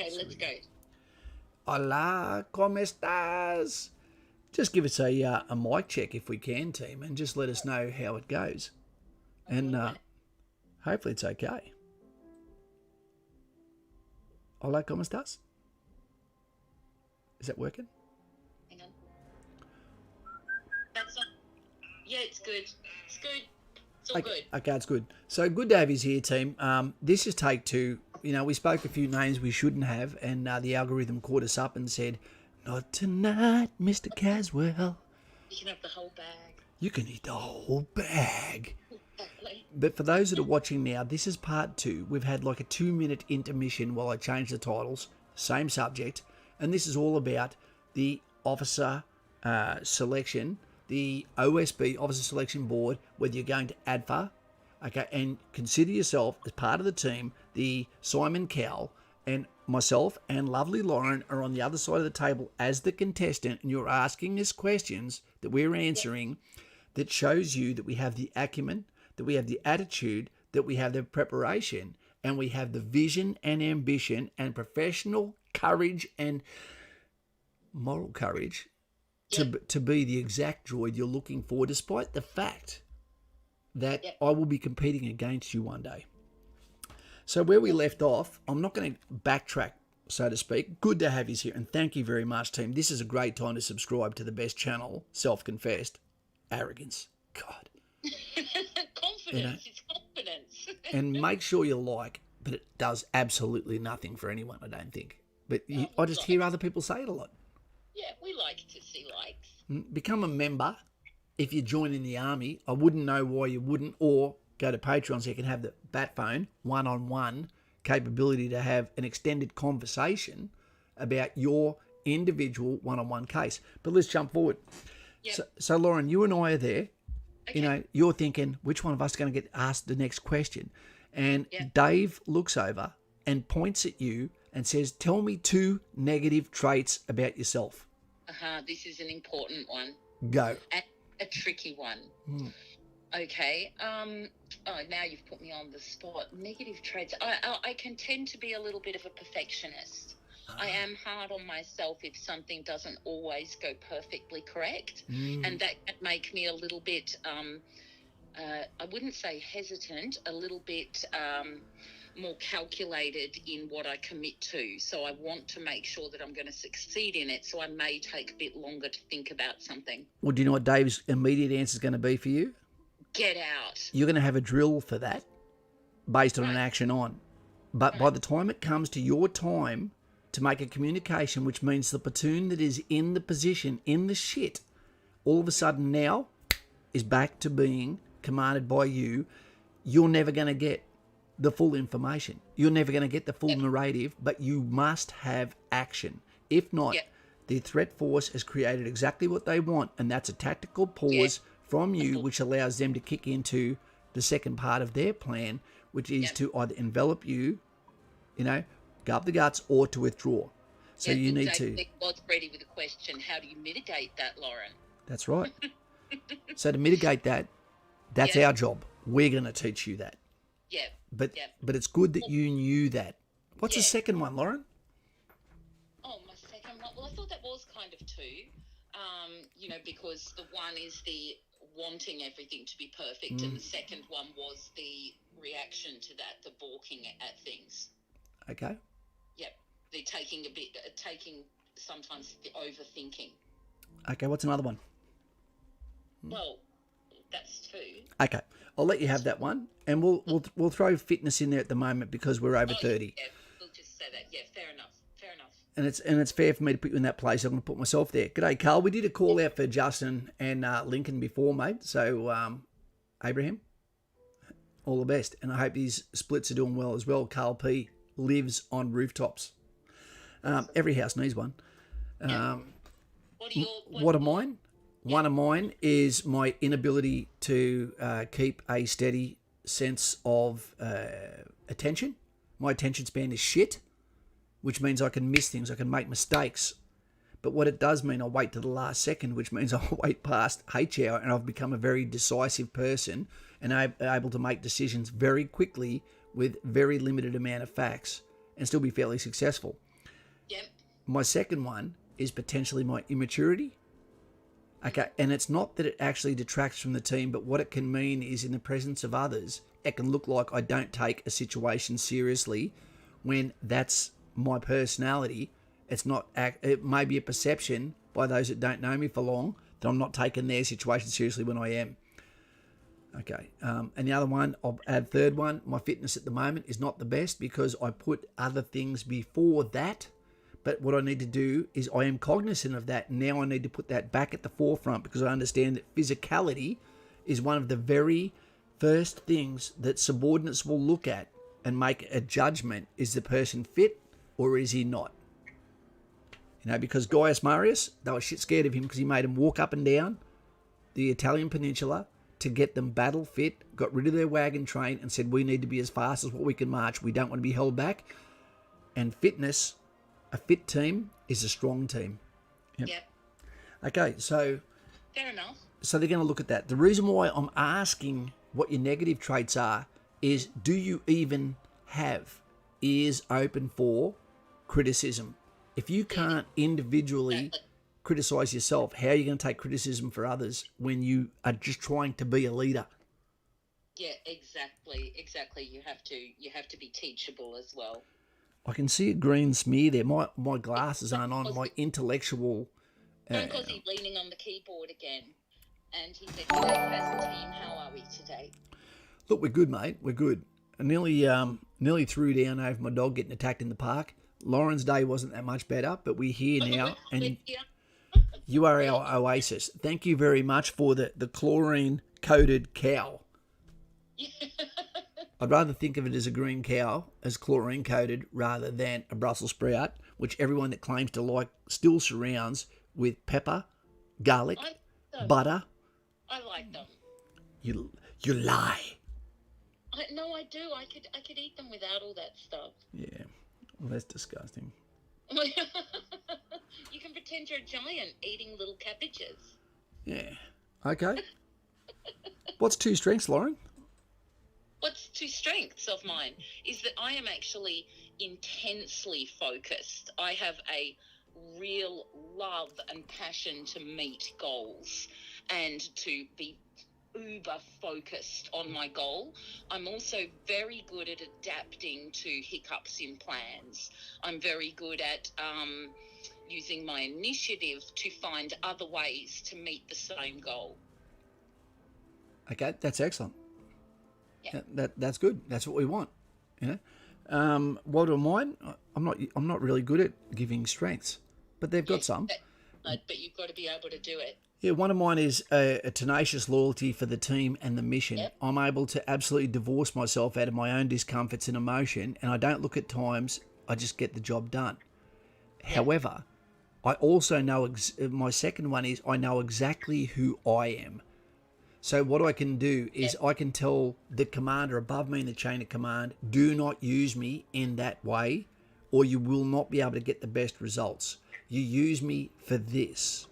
Okay, let's go. Hola, ¿cómo estás? Just give us a mic check if we can, team, and just let us know how it goes. And hopefully it's okay. Hola, ¿cómo estás? Is that working? Hang on. That's not... Yeah, it's good. It's good. It's all good. Okay, it's good. So good to have you here, team. This is take two. You know, we spoke a few names we shouldn't have, and the algorithm caught us up and said, "Not tonight, Mr. Caswell. You can have the whole bag. You can eat the whole bag." Exactly. But for those that are watching now, this is part two. We've had like a 2-minute intermission while I changed the titles. Same subject. And this is all about the officer selection, the OSB, Officer Selection Board, whether you're going to ADFA, okay, and consider yourself as part of the team. The Simon Cowell and myself and lovely Lauren are on the other side of the table as the contestant, and you're asking us questions that we're answering that shows you that we have the acumen, that we have the attitude, that we have the preparation, and we have the vision and ambition and professional courage and moral courage to be the exact droid you're looking for, despite the fact that I will be competing against you one day. So where we left off, I'm not going to backtrack, so to speak. Good to have you here, and thank you very much, team. This is a great time to subscribe to the best channel, self-confessed. Arrogance. God. Confidence. You know? It's confidence. And make sure you like, but it does absolutely nothing for anyone, I don't think. But I just hear other people say it a lot. Yeah, we like to see likes. Become a member. If you join in the army, I wouldn't know why you wouldn't, or go to Patreon so you can have the bat phone, one-on-one capability to have an extended conversation about your individual one-on-one case. But let's jump forward. Yep. So Lauren, you and I are there. Okay. You know, you're thinking, which one of us is going to get asked the next question? And Dave looks over and points at you and says, "Tell me 2 negative traits about yourself." This is an important one. Go. A tricky one. Okay. Now you've put me on the spot. Negative traits. I can tend to be a little bit of a perfectionist. I am hard on myself if something doesn't always go perfectly correct. And that can make me a little bit, I wouldn't say hesitant, a little bit more calculated in what I commit to. So I want to make sure that I'm going to succeed in it. So I may take a bit longer to think about something. Well, do you know what Dave's immediate answer is going to be for you? Get out. You're going to have a drill for that based on an action on. But by the time it comes to your time to make a communication, which means the platoon that is in the position, in the shit, all of a sudden now is back to being commanded by you, you're never going to get the full information. You're never going to get the full narrative, but you must have action. If not, the threat force has created exactly what they want, and that's a tactical pause from you, which allows them to kick into the second part of their plan, which is to either envelop you, you know, go up the guts, or to withdraw. So you need to... Was ready with a question. How do you mitigate that, Lauren? That's right. So to mitigate that, that's our job. We're going to teach you that. Yeah. But it's good that you knew that. What's the second one, Lauren? Oh, my second one. Well, I thought that was kind of 2. You know, because the one is the wanting everything to be perfect, and the second one was the reaction to that, the balking at things. Okay. Yep. They're taking sometimes the overthinking. Okay, what's another one? Well, that's 2. Okay, I'll let you have that one, and we'll throw fitness in there at the moment because we're over 30. Yeah, we'll just say that. Yeah, fair enough. And it's fair for me to put you in that place. I'm going to put myself there. G'day, Carl. We did a call out for Justin and Lincoln before, mate. So, Abraham, all the best, and I hope these splits are doing well as well. Carl P lives on rooftops. Every house needs one. What are mine? One of mine is my inability to keep a steady sense of attention. My attention span is shit, which means I can miss things, I can make mistakes. But what it does mean, I wait to the last second, which means I'll wait past H hour, and I've become a very decisive person and I'm able to make decisions very quickly with very limited amount of facts and still be fairly successful. My second one is potentially my immaturity. Okay, and it's not that it actually detracts from the team, but what it can mean is in the presence of others, it can look like I don't take a situation seriously when that's my personality. It's not. It may be a perception by those that don't know me for long that I'm not taking their situation seriously when I am. Okay, and the other one, I'll add third one, my fitness at the moment is not the best because I put other things before that. But what I need to do is I am cognizant of that. Now I need to put that back at the forefront because I understand that physicality is one of the very first things that subordinates will look at and make a judgment. Is the person fit or is he not? You know, because Gaius Marius, they were shit scared of him because he made them walk up and down the Italian peninsula to get them battle fit, got rid of their wagon train and said, we need to be as fast as what we can march. We don't want to be held back. And fitness, a fit team is a strong team. Yep. Okay, so... Fair enough. So they're going to look at that. The reason why I'm asking what your negative traits are is, do you even have ears open for criticism? If you can't individually criticize yourself, how are you going to take criticism for others when you are just trying to be a leader? Yeah, exactly. You have to be teachable as well. I can see a green smear there. My glasses aren't on. My intellectual... because he's leaning on the keyboard again. And he said, today as a team, how are we today? Look, we're good, mate. We're good. I nearly threw down over my dog getting attacked in the park. Lauren's day wasn't that much better, but we're here now. And you are our oasis. Thank you very much for the chlorine-coated cow. I'd rather think of it as a green cow, as chlorine-coated, rather than a Brussels sprout, which everyone that claims to like still surrounds with pepper, garlic, butter. I like them. You lie. No, I do. I could eat them without all that stuff. Yeah, well, that's disgusting. You can pretend you're a giant eating little cabbages. Yeah. Okay. What's two strengths, Lauren? What's two strengths of mine is that I am actually intensely focused. I have a real love and passion to meet goals and to be uber focused on my goal. I'm also very good at adapting to hiccups in plans. I'm very good at using my initiative to find other ways to meet the same goal. Okay, that's excellent. Yeah. That's good. That's what we want. You know, what are mine? I'm not really good at giving strengths, but they've got some. But you've got to be able to do it. Yeah, one of mine is a tenacious loyalty for the team and the mission. Yep. I'm able to absolutely divorce myself out of my own discomforts and emotion, and I don't look at times. I just get the job done. Yep. However, I also know my second one is I know exactly who I am. So what I can do is I can tell the commander above me in the chain of command, do not use me in that way, or you will not be able to get the best results. You use me for this.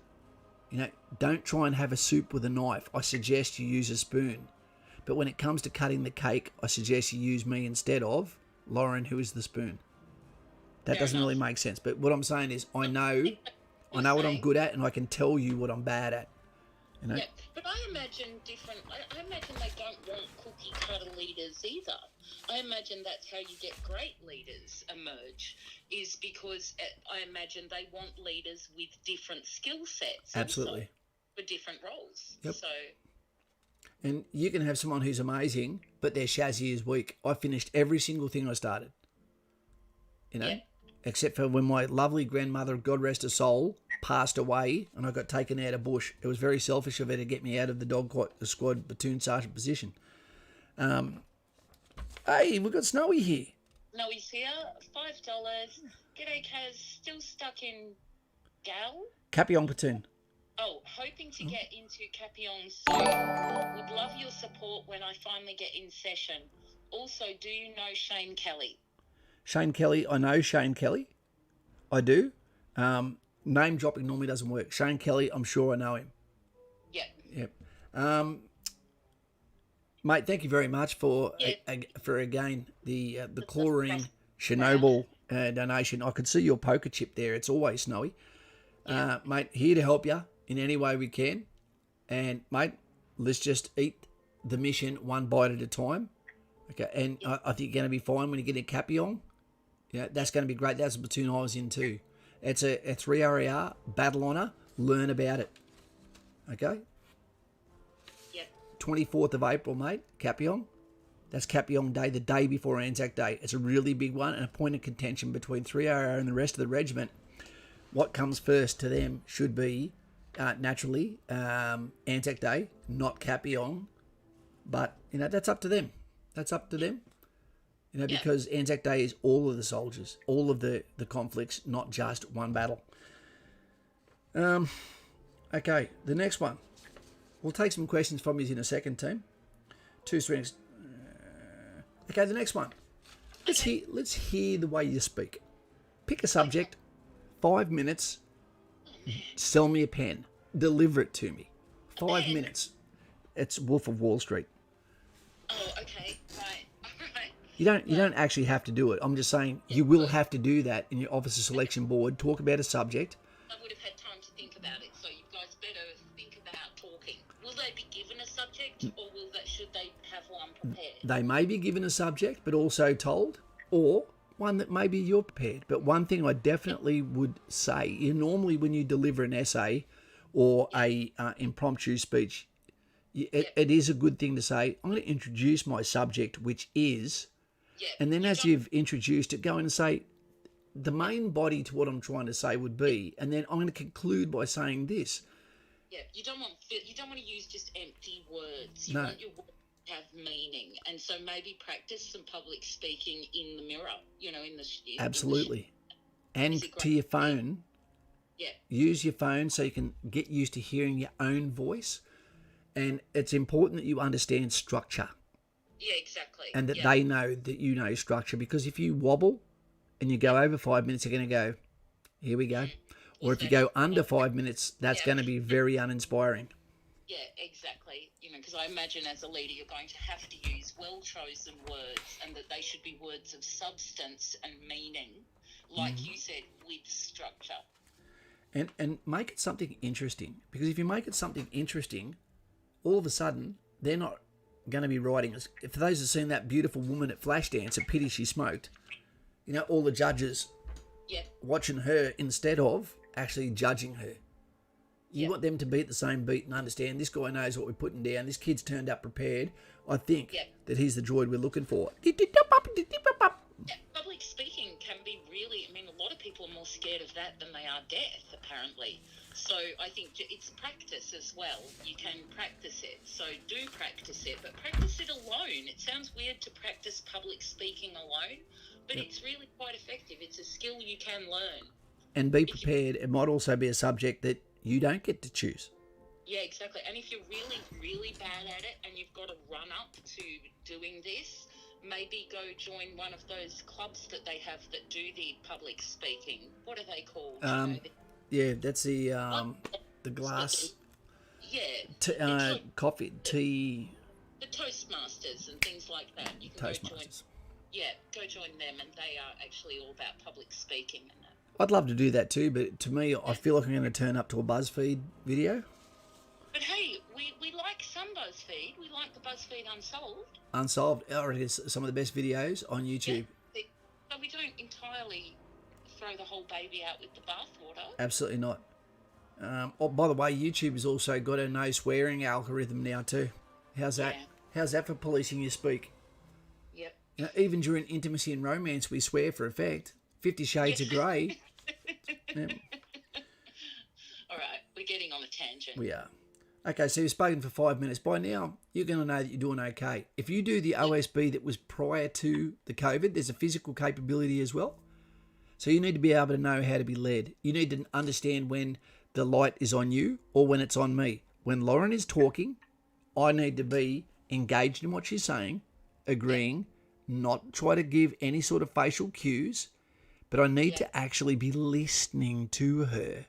You know, don't try and have a soup with a knife. I suggest you use a spoon. But when it comes to cutting the cake, I suggest you use me instead of Lauren, who is the spoon. That doesn't really make sense. But what I'm saying is I know what I'm good at, and I can tell you what I'm bad at. You know? Yeah, but I imagine different. I imagine they don't want cookie cutter leaders either. I imagine that's how you get great leaders emerge, is because I imagine they want leaders with different skill sets. Absolutely. For different roles. Yep. So. And you can have someone who's amazing, but their chassis is weak. I finished every single thing I started. You know, except for when my lovely grandmother, God rest her soul, passed away and I got taken out of bush. It was very selfish of her to get me out of the squad platoon sergeant position. Hey, we've got Snowy here. Snowy's here, $5. G'day, Kaz, still stuck in Gal? Capion platoon. Oh, hoping to get into Capion soon. Would love your support when I finally get in session. Also, do you know Shane Kelly? Shane Kelly, I know Shane Kelly. I do. Name dropping normally doesn't work. Shane Kelly, I'm sure I know him. Yep. Mate, thank you very much for again the chlorine Chernobyl donation. I could see your poker chip there. It's always snowy. Mate, here to help you in any way we can. And, mate, let's just eat the mission one bite at a time. Okay, and I think you're going to be fine when you get a cappy on. Yeah, that's going to be great. That's the platoon I was in too. It's a 3 RAR, battle honour, learn about it. Okay? Yep. 24th of April, mate, Capion. That's Capion Day, the day before Anzac Day. It's a really big one and a point of contention between 3 RAR and the rest of the regiment. What comes first to them should be, naturally, Anzac Day, not Capion. But, that's up to them. That's up to them. Because Anzac Day is all of the soldiers, all of the conflicts, not just one battle. Okay, the next one. We'll take some questions from you in a second, team. 2 strings. Okay, the next one. Let's hear the way you speak. Pick a subject, 5 minutes, sell me a pen, deliver it to me. 5 minutes. It's Wolf of Wall Street. Oh, okay, right. You don't actually have to do it. I'm just saying you will have to do that in your officer selection board. Talk about a subject. I would have had time to think about it, so you guys better think about talking. Will they be given a subject, or should they have one prepared? They may be given a subject, but also told, or one that maybe you're prepared. But one thing I definitely would say, normally when you deliver an essay or a impromptu speech, it is a good thing to say, I'm going to introduce my subject, which is... And then as you've introduced it, go in and say, the main body to what I'm trying to say would be, and then I'm going to conclude by saying this. Yeah, you don't want to use just empty words. You No. want your words to have meaning. And so maybe practice some public speaking in the mirror, in the... Absolutely. And to your phone. Yeah. Use your phone so you can get used to hearing your own voice. And it's important that you understand structure. Yeah, exactly. And that they know that you know structure. Because if you wobble and you go over 5 minutes, they're going to go, here we go. Or if you go under 5 minutes, that's going to be very uninspiring. Yeah, exactly. Because I imagine as a leader, you're going to have to use well-chosen words, and that they should be words of substance and meaning, like you said, with structure. And make it something interesting. Because if you make it something interesting, all of a sudden, they're not going to be writing. For those who've seen that beautiful woman at Flashdance, a pity she smoked, all the judges watching her instead of actually judging her. You want them to be at the same beat and understand this guy knows what we're putting down. This kid's turned up prepared. I think that he's the droid we're looking for. Yeah, public speaking can be really... a lot of people are more scared of that than they are death, apparently. So I think it's practice as well. You can practice it. So do practice it, but practice it alone. It sounds weird to practice public speaking alone, but it's really quite effective. It's a skill you can learn. And be prepared. It might also be a subject that you don't get to choose. Yeah, exactly. And if you're really, really bad at it and you've got to run up to doing this, maybe go join one of those clubs that they have that do the public speaking. What are they called? Yeah, that's the glass. Yeah. Coffee, tea. The Toastmasters and things like that. You can Toastmasters. Go join them, and they are actually all about public speaking and that. I'd love to do that too, but to me, I feel like I'm going to turn up to a BuzzFeed video. But hey, we like some BuzzFeed. We like the BuzzFeed Unsolved. Unsolved, or it is some of the best videos on YouTube. Yeah. So we don't entirely throw the whole baby out with the bathwater. Absolutely not. By the way, YouTube has also got a no swearing algorithm now too. How's that? Yeah. How's that for policing your speak? Yep. Even during intimacy and romance, we swear for effect. 50 Shades of Grey. Yeah. All right, we're getting on a tangent. We are. Okay, so you've spoken for 5 minutes. By now, you're going to know that you're doing okay. If you do the OSB that was prior to the COVID, there's a physical capability as well. So you need to be able to know how to be led. You need to understand when the light is on you or when it's on me. When Lauren is talking, I need to be engaged in what she's saying, agreeing, not try to give any sort of facial cues, but I need to actually be listening to her.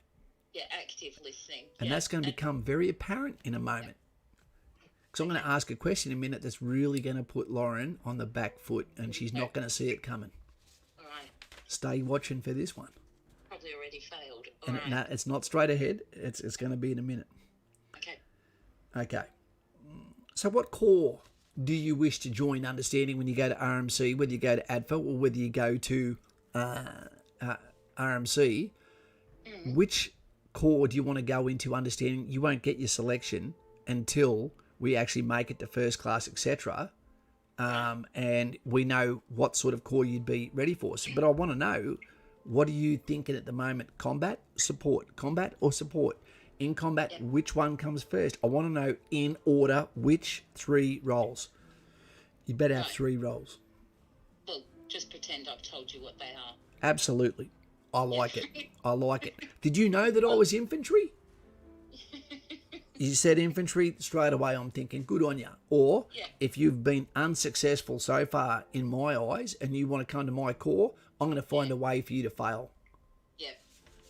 Yeah, active listening. And that's going to become very apparent in a moment. Because I'm going to ask a question in a minute that's really going to put Lauren on the back foot, and she's not going to see it coming. All right. Stay watching for this one. Probably already failed. All And right. no, it's not straight ahead. It's going to be in a minute. Okay. Okay. So what core do you wish to join understanding when you go to RMC, whether you go to ADFA or whether you go to RMC? Which core do you want to go into understanding? You won't get your selection until we actually make it to first class, etc. And we know what sort of core you'd be ready for. So, but I want to know, what are you thinking at the moment? Combat, or support? In combat, which one comes first? I want to know in order which 3 roles. You better have 3 roles. Well, just pretend I've told you what they are. Absolutely. I like it. I like it. Did you know that I was infantry? You said infantry, straight away I'm thinking, good on you. Or if you've been unsuccessful so far in my eyes and you want to come to my corps, I'm going to find a way for you to fail. Yeah,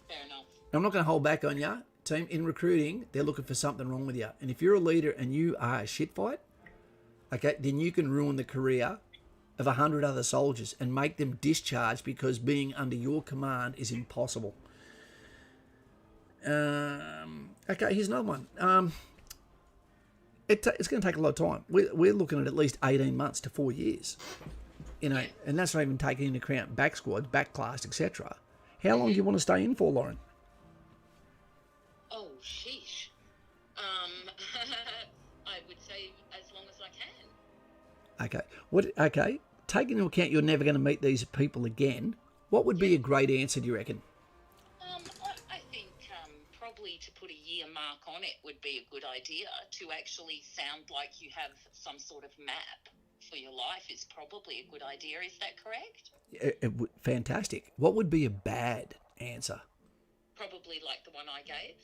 fair enough. I'm not going to hold back on you. Team, in recruiting, they're looking for something wrong with you. And if you're a leader and you are a shit fight, okay, then you can ruin the career of 100 other soldiers and make them discharge because being under your command is impossible. Okay, here's another one. It's going to take a lot of time. We're looking at least 18 months to 4 years. You know, and that's not even taking into account back squads, back class, etc. How long do you want to stay in for, Lauren? Oh, sheesh. I would say as long as I can. Okay. Okay. Taking into account you're never going to meet these people again, what would be a great answer, do you reckon? I think probably to put a year mark on it would be a good idea. To actually sound like you have some sort of map for your life is probably a good idea. Is that correct? Fantastic. What would be a bad answer? Probably like the one I gave.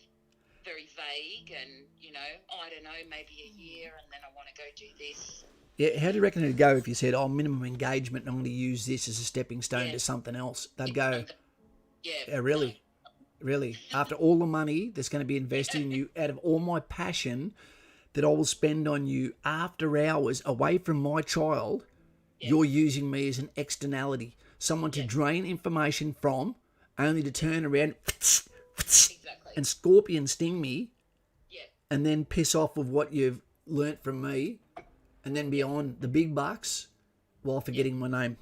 Very vague and, I don't know, maybe a year and then I want to go do this. Yeah, how do you reckon it'd go if you said, minimum engagement, and I'm going to use this as a stepping stone to something else? They'd go, really? Really? After all the money that's going to be invested in you, out of all my passion that I will spend on you after hours away from my child, you're using me as an externality, someone to drain information from, only to turn around and scorpion sting me and then piss off with what you've learnt from me and then be on the big bucks while forgetting my name.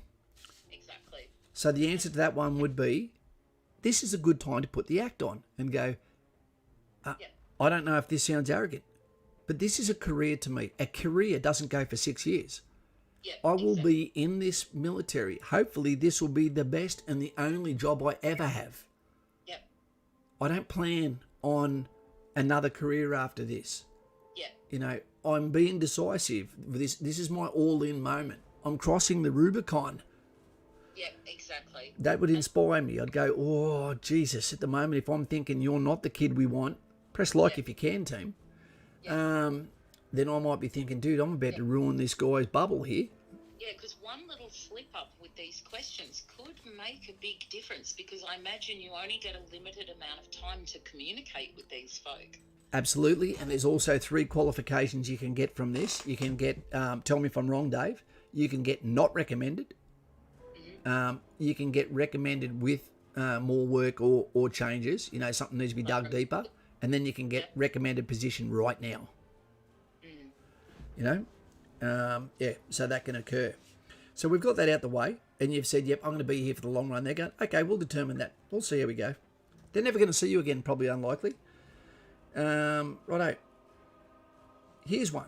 Exactly. So the answer to that one would be, this is a good time to put the act on and go, I don't know if this sounds arrogant, but this is a career to me. A career doesn't go for 6 years. I will be in this military. Hopefully this will be the best and the only job I ever have. I don't plan on another career after this. I'm being decisive. This is my all-in moment. I'm crossing the Rubicon. Exactly. That would inspire me. I'd go, oh, Jesus, at the moment, if I'm thinking you're not the kid we want, press like if you can, team. Then I might be thinking, dude, I'm about to ruin this guy's bubble here. Yeah, because one little slip up with these questions could make a big difference, because I imagine you only get a limited amount of time to communicate with these folk. Absolutely, and there's also 3 qualifications you can get from this. You can get, tell me if I'm wrong, Dave, you can get not recommended. You can get recommended with more work or changes, something needs to be dug deeper, and then you can get recommended position right now. So that can occur. So we've got that out the way, and you've said, yep, I'm going to be here for the long run. They're going, okay, we'll determine that. We'll see how we go. They're never going to see you again, probably unlikely. Righto. Here's one.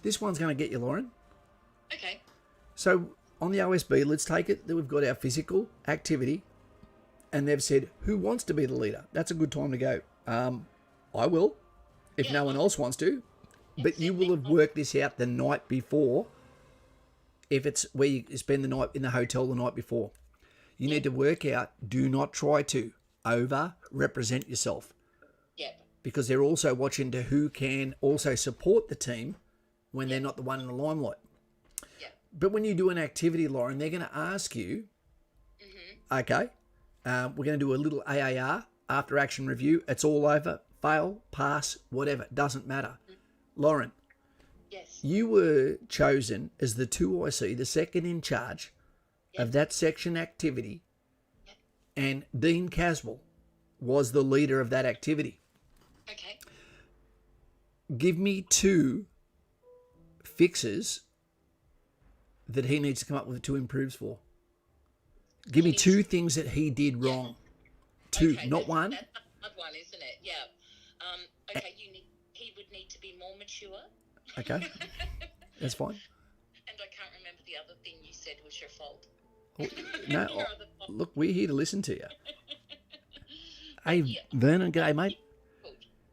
This one's going to get you, Lauren. Okay. So on the OSB, let's take it that we've got our physical activity, and they've said, who wants to be the leader? That's a good time to go. I will, if no one else wants to. But you will have worked this out the night before, if it's where you spend the night in the hotel the night before. You need to work out, do not try to over-represent yourself. Because they're also watching to who can also support the team when they're not the one in the limelight. But when you do an activity, Lauren, they're going to ask you, okay, we're going to do a little AAR, after action review. It's all over, fail, pass, whatever, doesn't matter. Lauren, you were chosen as the 2IC, the second in charge of that section activity And Dean Caswell was the leader of that activity. Okay. Give me 2 fixes that he needs to come up with to improve for. Give me 2 things that he did wrong. 2, okay, not one. That's a hard one, isn't it? Yeah. Okay, he would need to be more mature. Okay, that's fine. And I can't remember the other thing you said was your fault. No, look, we're here to listen to you. Hey, Vernon, g'day, mate.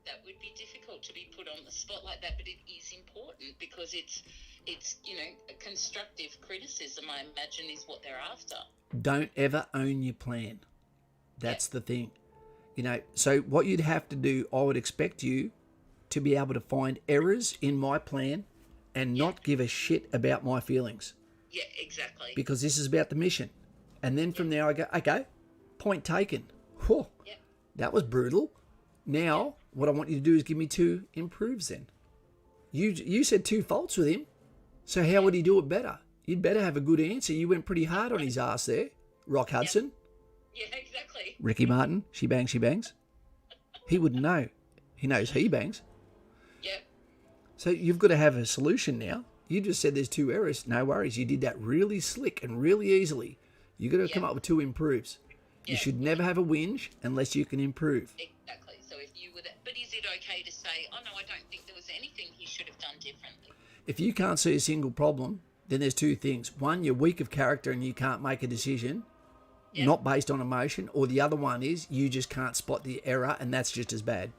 That would be difficult to be put on the spot like that, but it is important because it's a constructive criticism, I imagine, is what they're after. Don't ever own your plan. That's the thing. So what you'd have to do, I would expect you to be able to find errors in my plan and not give a shit about my feelings. Yeah, exactly. Because this is about the mission. And then from there I go, okay, point taken. Whew, that was brutal. Now, what I want you to do is give me 2 improves then. You said 2 faults with him, so how would he do it better? You'd better have a good answer. You went pretty hard on his ass there. Rock Hudson. Yeah, exactly. Ricky Martin, she bangs, she bangs. He wouldn't know. He knows he bangs. Yep. So you've got to have a solution now. You just said there's 2 errors. No worries. You did that really slick and really easily. You've got to come up with 2 improves. You should never have a whinge unless you can improve. Exactly. So if you were that, but is it okay to say, oh no, I don't think there was anything he should have done differently? If you can't see a single problem, then there's 2 things. One, you're weak of character and you can't make a decision, not based on emotion. Or the other one is you just can't spot the error, and that's just as bad.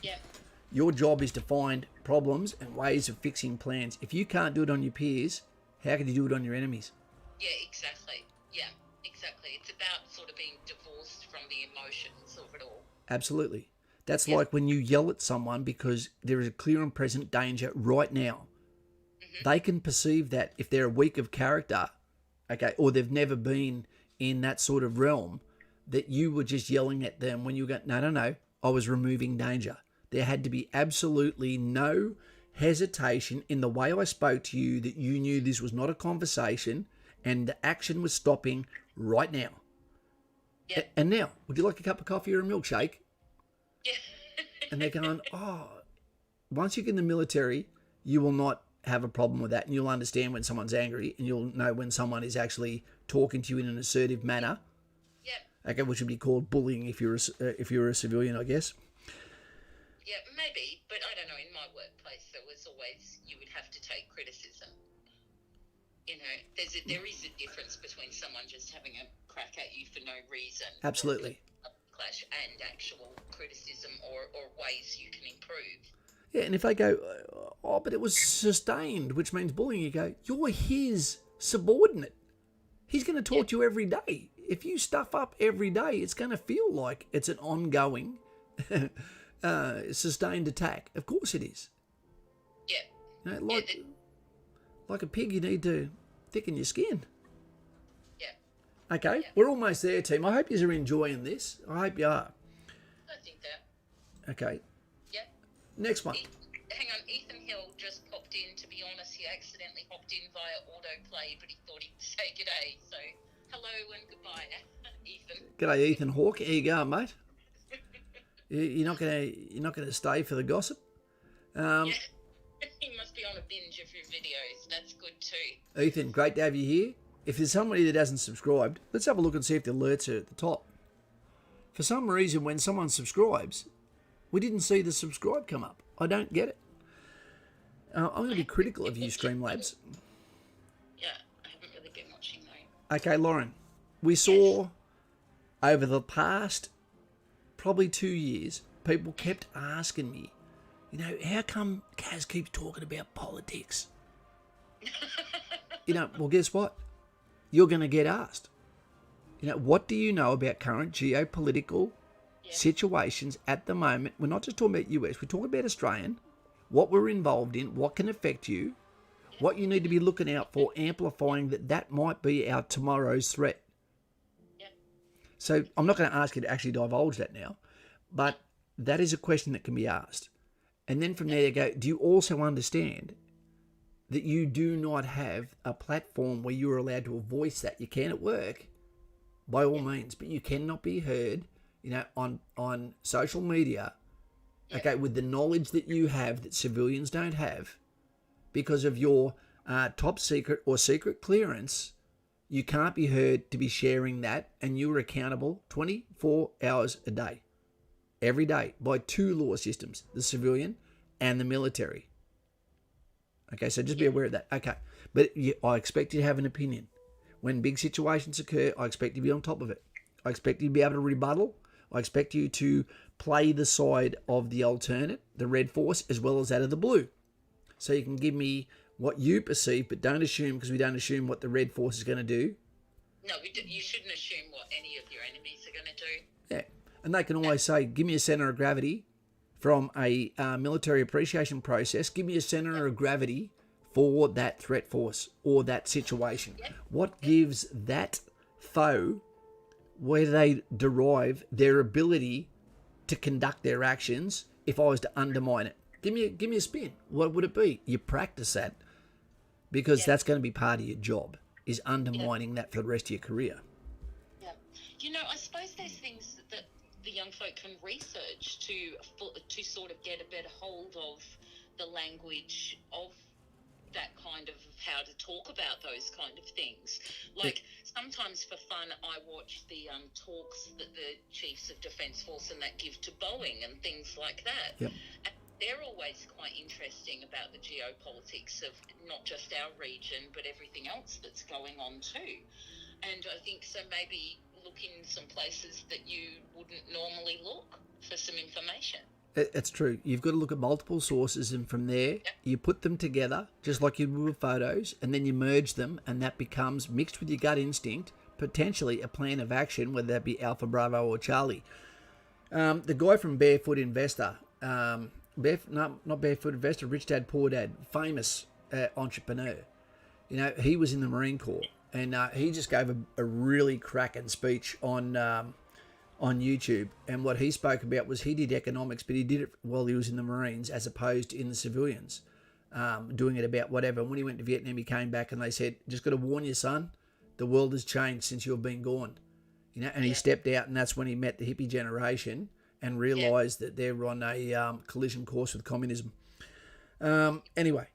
Yeah. Your job is to find problems and ways of fixing plans. If you can't do it on your peers, how can you do it on your enemies? Yeah, exactly. Yeah, exactly. It's about sort of being divorced from the emotions of it all. Absolutely. That's like when you yell at someone because there is a clear and present danger right now. They can perceive that if they're weak of character, okay, or they've never been in that sort of realm, that you were just yelling at them when you go, no, I was removing danger. There had to be absolutely no hesitation in the way I spoke to you, that you knew this was not a conversation and the action was stopping right now. Yep. And now, would you like a cup of coffee or a milkshake? Yeah. And they're going, once you get in the military, you will not have a problem with that, and you'll understand when someone's angry, and you'll know when someone is actually talking to you in an assertive manner. Yep. Okay, which would be called bullying if you're a civilian, I guess. Yeah, maybe, but I don't know. In my workplace, there was always, you would have to take criticism. There is a difference between someone just having a crack at you for no reason. Absolutely. Clash and actual criticism or ways you can improve. Yeah, and if they go, but it was sustained, which means bullying, you go, you're his subordinate. He's going to talk to you every day. If you stuff up every day, it's going to feel like it's an ongoing, sustained attack. Of course it is. Yeah. Like a pig, you need to thicken your skin. Yeah. Okay, we're almost there, team. I hope you're enjoying this. I hope you are. I think that. Okay. Yeah. Next one. Hang on, Ethan Hill just popped in. To be honest, he accidentally hopped in via autoplay, but he thought he'd say g'day. So, hello and goodbye, Ethan. G'day, Ethan Hawke. Here you go, mate. You're not gonna stay for the gossip. Yeah. He must be on a binge of your videos. That's good too. Ethan, great to have you here. If there's somebody that hasn't subscribed, let's have a look and see if the alerts are at the top. For some reason, when someone subscribes, we didn't see the subscribe come up. I don't get it. I'm going to be critical of you, Streamlabs. Yeah, I haven't really been watching though. Okay, Lauren, we saw over the past probably 2 years, people kept asking me, how come Kaz keeps talking about politics? Well, guess what? You're going to get asked. What do you know about current geopolitical situations at the moment? We're not just talking about US, we're talking about Australian, what we're involved in, what can affect you, what you need to be looking out for, amplifying that might be our tomorrow's threat. So I'm not going to ask you to actually divulge that now, but that is a question that can be asked. And then from there you go, do you also understand that you do not have a platform where you're allowed to voice that? You can at work, by all means, but you cannot be heard, on social media, okay, with the knowledge that you have that civilians don't have because of your top secret or secret clearance. You can't be heard to be sharing that, and you are accountable 24 hours a day, every day, by two law systems, the civilian and the military. Okay, so just be aware of that. Okay, but I expect you to have an opinion. When big situations occur, I expect you to be on top of it. I expect you to be able to rebuttal. I expect you to play the side of the alternate, the red force, as well as that of the blue. So you can give me what you perceive, but don't assume, because we don't assume what the red force is going to do. No, you shouldn't assume what any of your enemies are going to do. Yeah, and they can always say, give me a centre of gravity from a military appreciation process. Give me a centre of gravity for that threat force or that situation. Yep. What gives that foe, where do they derive their ability to conduct their actions if I was to undermine it? Give me a spin. What would it be? You practice that, because that's going to be part of your job, is undermining that for the rest of your career. Yeah. I suppose there's things that the young folk can research to sort of get a better hold of the language of that kind of how to talk about those kind of things. Like sometimes for fun, I watch the talks that the chiefs of Defence Force and that give to Boeing and things like that. Yep. And they're always quite interesting about the geopolitics of not just our region, but everything else that's going on too. And I think so maybe look in some places that you wouldn't normally look for some information. It's true. You've got to look at multiple sources, and from there, you put them together, just like you would with photos, and then you merge them, and that becomes, mixed with your gut instinct, potentially a plan of action, whether that be Alpha, Bravo, or Charlie. The guy from Barefoot Investor, not Barefoot Investor, Rich Dad, Poor Dad, famous entrepreneur. He was in the Marine Corps, and he just gave a really cracking speech on YouTube, and what he spoke about was he did economics, but he did it while he was in the Marines as opposed to in the civilians, doing it about whatever. And when he went to Vietnam, he came back and they said, just got to warn you, son, the world has changed since you've been gone. And he stepped out, and that's when he met the hippie generation and realised that they're on a collision course with communism. Anyway,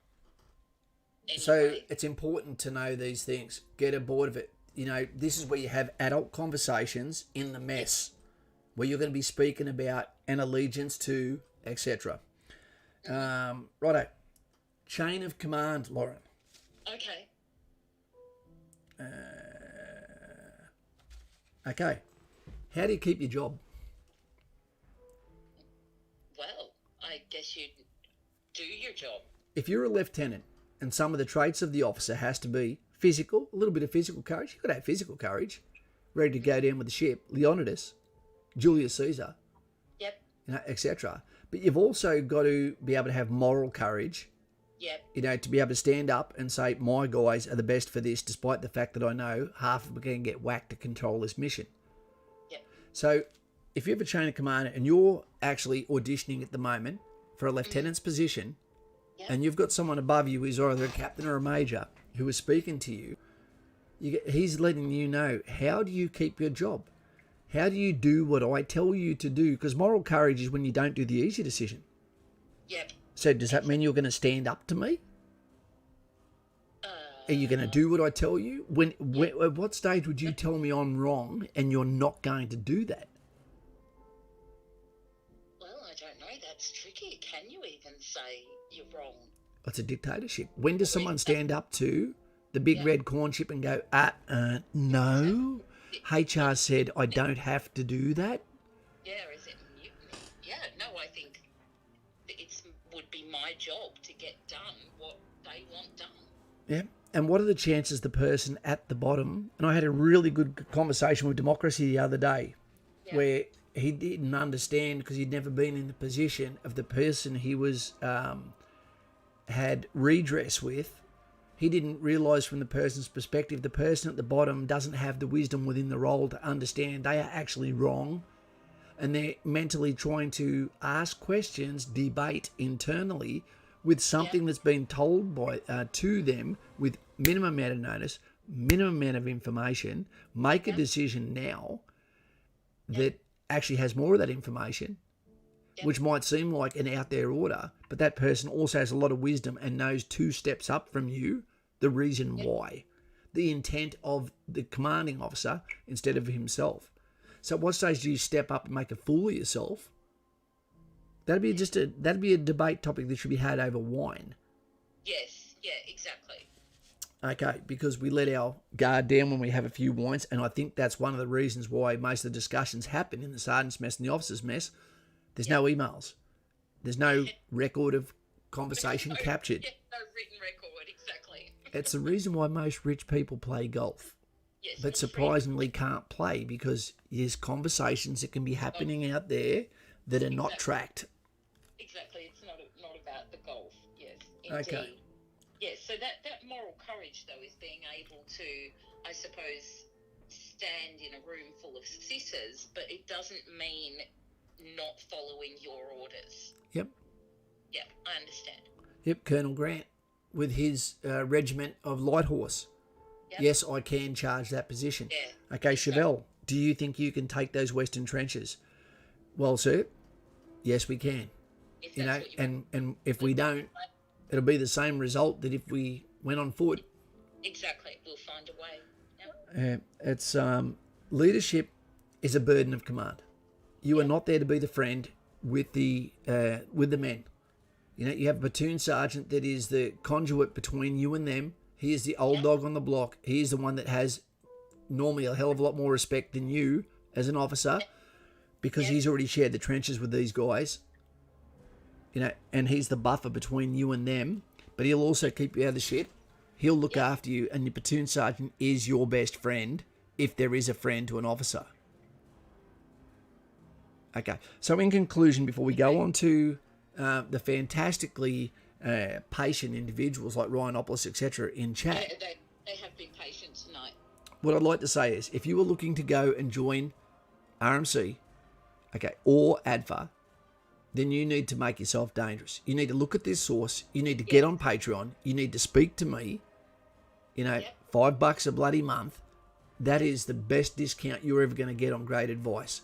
so it's important to know these things. Get aboard of it. This is where you have adult conversations in the mess, where you're going to be speaking about an allegiance to, etc. Righto. Chain of command, Lauren. Okay. Okay. How do you keep your job? Well, I guess you do your job. If you're a lieutenant and some of the traits of the officer has to be physical, a little bit of physical courage. You've got to have physical courage, ready to go down with the ship. Leonidas, Julius Caesar, etc. But you've also got to be able to have moral courage, to be able to stand up and say, my guys are the best for this, despite the fact that I know half of them are going to get whacked to control this mission. So if you have a chain of command and you're actually auditioning at the moment for a lieutenant's position, and you've got someone above you who's either a captain or a major who is speaking to you, he's letting you know, how do you keep your job? How do you do what I tell you to do? Because moral courage is when you don't do the easy decision. So does that mean you're going to stand up to me? Are you going to do what I tell you? At what stage would you tell me I'm wrong and you're not going to do that? Well, I don't know. That's tricky. Can you even say you're wrong? It's a dictatorship. When does someone stand up to the big red corn chip and go, no, HR said I don't have to do that? Yeah, is it mutiny? Yeah, no, I think it would be my job to get done what they want done. Yeah, and what are the chances the person at the bottom, and I had a really good conversation with Democracy the other day, where he didn't understand, because he'd never been in the position of the person he was had redress with. He didn't realise from the person's perspective, the person at the bottom doesn't have the wisdom within the role to understand they are actually wrong, and they're mentally trying to ask questions, debate internally with something that's been told by to them with minimum amount of notice minimum amount of information, make a decision now that actually has more of that information, which might seem like an out there order, but that person also has a lot of wisdom and knows 2 steps up from you the reason why, the intent of the commanding officer instead of himself. So at what stage do you step up and make a fool of yourself? That'd be a debate topic that should be had over wine. Yes, yeah, exactly. Okay, because we let our guard down when we have a few wines, and I think that's one of the reasons why most of the discussions happen in the sergeant's mess and the officer's mess. There's no emails. There's no record of conversation captured. No written record, exactly. It's the reason why most rich people play golf, but surprisingly can't play, because there's conversations that can be happening out there that are not tracked. Exactly, it's not about the golf, yes, indeed. Okay. Yes, so that moral courage, though, is being able to, I suppose, stand in a room full of sitters, but it doesn't mean not following your orders. Yep. Yeah, I understand. Yep, Colonel Grant with his regiment of light horse. Yep. Yes, I can charge that position. Yeah. Okay, Chevelle, do you think you can take those western trenches? Well, sir, yes, we can. And if we don't, it'll be the same result that if we went on foot. Exactly, we'll find a way. Yep. It's leadership is a burden of command. You are not there to be the friend with the men. You have a platoon sergeant that is the conduit between you and them. He is the old dog on the block. He is the one that has normally a hell of a lot more respect than you as an officer, because he's already shared the trenches with these guys. And he's the buffer between you and them. But he'll also keep you out of the shit. He'll look after you, and your platoon sergeant is your best friend if there is a friend to an officer. Okay, so in conclusion, before we go on to the fantastically patient individuals like Ryanopoulos, etc. in chat. They have been patient tonight. What I'd like to say is, if you were looking to go and join RMC, or ADFA, then you need to make yourself dangerous. You need to look at this source. You need to get on Patreon. You need to speak to me. $5 a bloody month. That is the best discount you're ever going to get on great advice.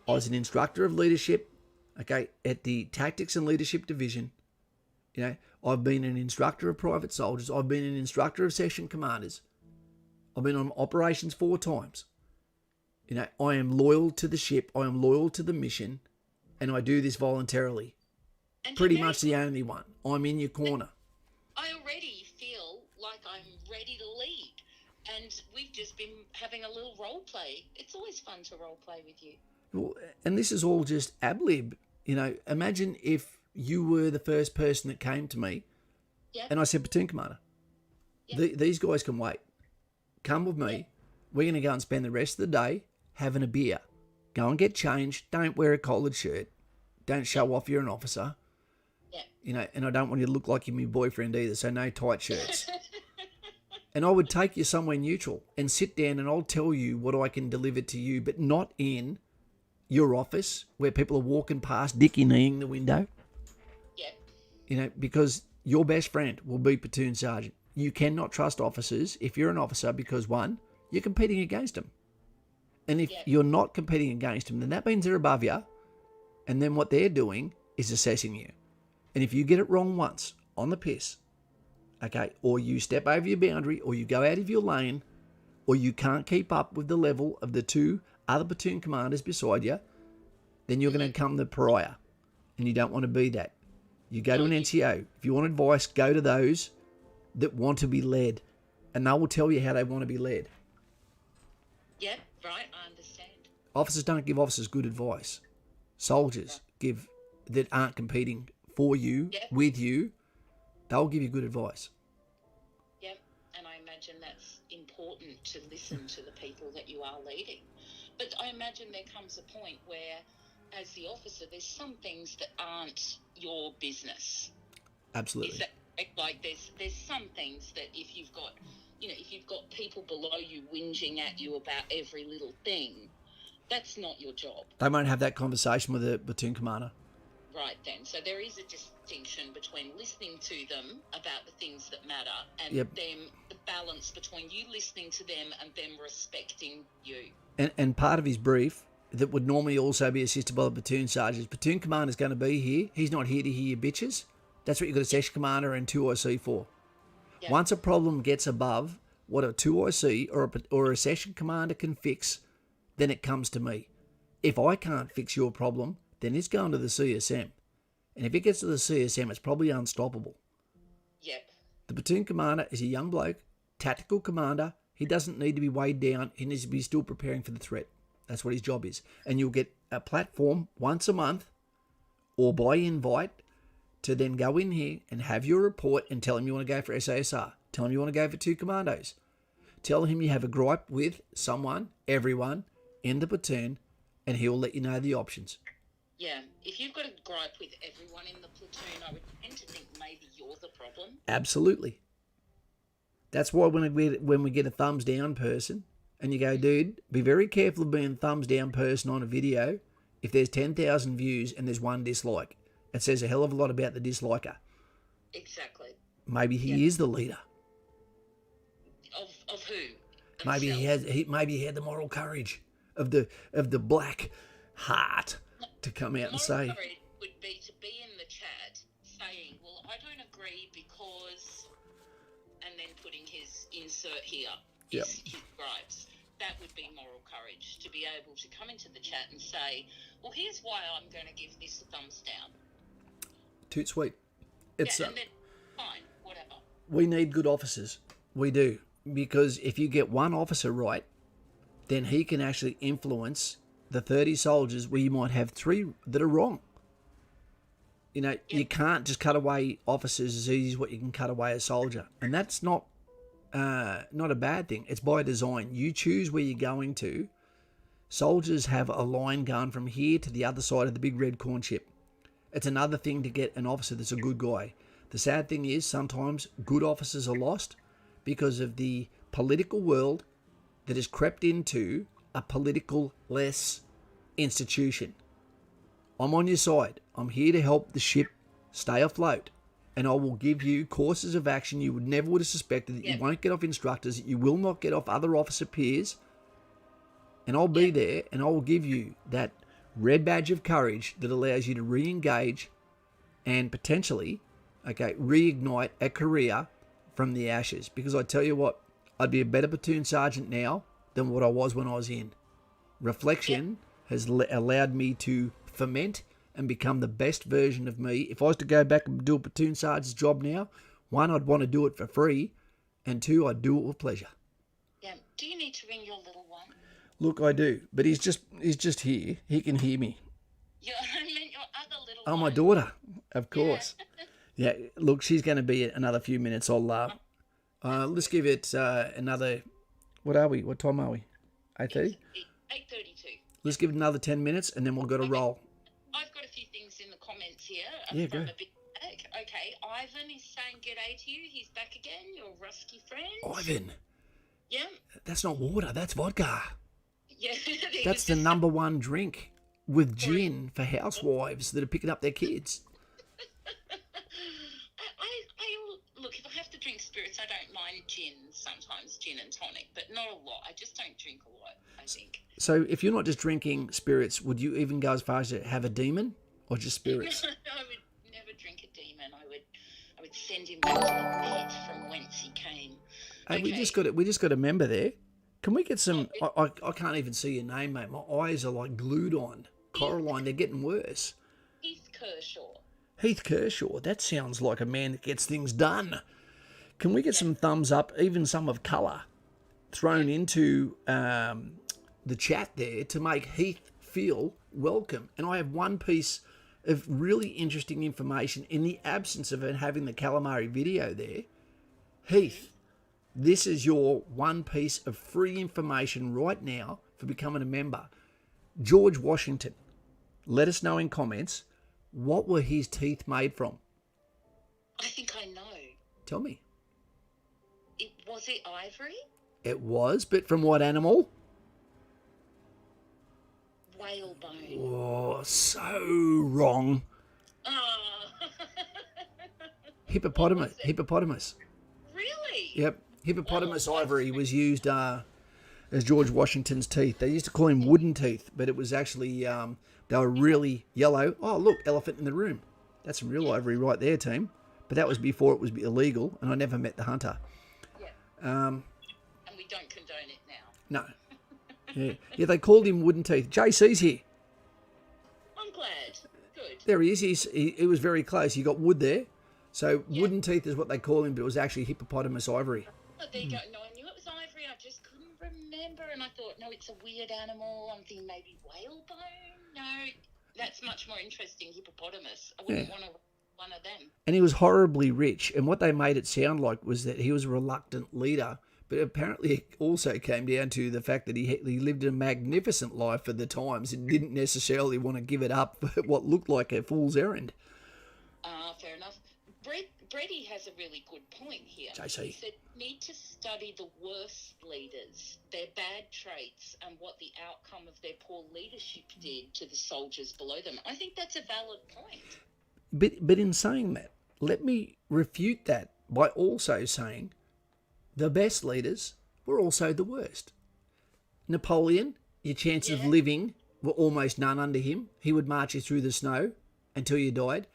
I was an instructor of leadership, at the Tactics and Leadership Division. I've been an instructor of private soldiers. I've been an instructor of section commanders. I've been on operations 4 times. I am loyal to the ship. I am loyal to the mission. And I do this voluntarily. And pretty much the only one. I'm in your corner. I already feel like I'm ready to lead. And we've just been having a little role play. It's always fun to role play with you. Well, and this is all just ad-lib. Imagine if you were the first person that came to me and I said, platoon commander, these guys can wait. Come with me. We're going to go and spend the rest of the day having a beer. Go and get changed. Don't wear a collared shirt. Don't show off you're an officer. And I don't want you to look like you're my boyfriend either, so no tight shirts. And I would take you somewhere neutral and sit down, and I'll tell you what I can deliver to you, but not in your office where people are walking past dicky-kneeing the window. Because your best friend will be platoon sergeant. You cannot trust officers if you're an officer because, one, you're competing against them. And if you're not competing against them, then that means they're above you. And then what they're doing is assessing you. And if you get it wrong once on the piss, or you step over your boundary, or you go out of your lane, or you can't keep up with the level of the 2 other platoon commanders beside you, then you're going to become the pariah. And you don't want to be that. You go to an NCO. If you want advice, go to those that want to be led. And they will tell you how they want to be led. Yeah, right, I understand. Officers don't give officers good advice. Soldiers give that aren't competing for you, with you, they'll give you good advice. Yeah, and I imagine that's important to listen to the people that you are leading. But I imagine there comes a point where, as the officer, there's some things that aren't your business. Absolutely. Is that, like there's some things that if you've got people below you whinging at you about every little thing, that's not your job. They won't have that conversation with a platoon commander. Right then. So there is a distinction between listening to them about the things that matter and Yep. them, the balance between you listening to them and them respecting you. And part of his brief that would normally also be assisted by the platoon sergeant, platoon commander's going to be here. He's not here to hear your bitches. That's what you've got a section commander and 2IC for. Yep. Once a problem gets above what a 2IC or a section commander can fix, then it comes to me. If I can't fix your problem, then it's going to the CSM. And if it gets to the CSM, it's probably unstoppable. Yep. The platoon commander is a young bloke, tactical commander. He doesn't need to be weighed down. He needs to be still preparing for the threat. That's what his job is. And you'll get a platform once a month or by invite to then go in here and have your report and tell him you want to go for SASR. Tell him you want to go for 2 commandos. Tell him you have a gripe with someone, everyone in the platoon, and he'll let you know the options. Yeah. If you've got a gripe with everyone in the platoon, I would tend to think maybe you're the problem. Absolutely. That's why when we get a thumbs down person and you go, dude, be very careful of being a thumbs down person on a video. If there's 10,000 views and there's 1 dislike, it says a hell of a lot about the disliker. Exactly. Maybe he is the leader. Of who? Maybe he had the moral courage of the black heart to come out and say. Moral courage would be to be in the chat saying, well, I don't agree because, and then putting his insert here, his gripes. That would be moral courage, to be able to come into the chat and say, well, here's why I'm going to give this a thumbs down. Toot sweet. It's and then, fine, whatever. We need good officers. We do. Because if you get one officer right, then he can actually influence the 30 soldiers where you might have 3 that are wrong. You know, you can't just cut away officers as easy as what you can cut away a soldier. And that's not a bad thing. It's by design. You choose where you're going to. Soldiers have a line going from here to the other side of the big red corn chip. It's another thing to get an officer that's a good guy. The sad thing is sometimes good officers are lost because of the political world that has crept into a political-less institution. I'm on your side. I'm here to help the ship stay afloat. And I will give you courses of action you never would have suspected, that you won't get off instructors, that you will not get off other officer peers. And I'll be there and I will give you that red badge of courage that allows you to re-engage and potentially, reignite a career from the ashes. Because I tell you what, I'd be a better platoon sergeant now than what I was when I was in. Reflection has allowed me to ferment and become the best version of me. If I was to go back and do a platoon sergeant's job now, 1, I'd want to do it for free, and 2, I'd do it with pleasure. Yeah. Do you need to ring your little one? Look, I do, but he's just here. He can hear me. I meant your other little one. one. My daughter, of course. Yeah. Look, she's going to be another few minutes. Let's give it another. What are we? What time are we? 8:30. 8:32. Let's give it another 10 minutes, and then we'll go to roll. I've got a few things in the comments here. Yeah, from go. a bit back. Okay, Ivan is saying g'day to you. He's back again, your rusky friend. Ivan. Yeah. That's not water. That's vodka. Yeah. That's the number 1 drink with gin for housewives that are picking up their kids. Look, if I have to drink spirits, I don't mind gin sometimes, gin and tonic, but not a lot. I just don't drink a lot, I think. So if you're not just drinking spirits, would you even go as far as to have a demon or just spirits? I would never drink a demon. I would send him back to the pit from whence he came. Hey, Okay. we just got a member there. Can we get some? I can't even see your name, mate. My eyes are like glued on. Coraline, they're getting worse. Heath Kershaw. Heath Kershaw. That sounds like a man that gets things done. Can we get some thumbs up, even some of colour, thrown into the chat there to make Heath feel welcome? And I have one piece of really interesting information in the absence of having the calamari video there. Heath, this is your one piece of free information right now for becoming a member. George Washington, let us know in comments, what were his teeth made from? I think I know. Tell me. Was it ivory? It was, but from what animal? Whale bone. Oh, so wrong. Hippopotamus. was it? Hippopotamus. Really? Yep. Hippopotamus Wow, that's ivory was used as George Washington's teeth. They used to call him wooden teeth, but it was actually they were really yellow. Oh, look, elephant in the room. That's some real ivory right there, team. But that was before it was illegal, and I never met the hunter. Yeah. Um, And we don't condone it now. no. Yeah, they called him wooden teeth. JC's here. I'm glad. Good. There he is. He was very close. You got wood there. So wooden teeth is what they call him, but it was actually hippopotamus ivory. Oh, there you go. No, I knew it was ivory. I just couldn't remember. And I thought, no, it's a weird animal. I'm thinking maybe whalebone. No, that's much more interesting. Hippopotamus. I wouldn't want to one of them. And he was horribly rich. And what they made it sound like was that he was a reluctant leader. But apparently it also came down to the fact that he lived a magnificent life for the times and didn't necessarily want to give it up for what looked like a fool's errand. Fair enough. Brady has a really good point here. JC. He said, need to study the worst leaders, their bad traits, and what the outcome of their poor leadership did to the soldiers below them. I think that's a valid point. But in saying that, let me refute that by also saying the best leaders were also the worst. Napoleon, your chance of living were almost none under him. He would march you through the snow until you died.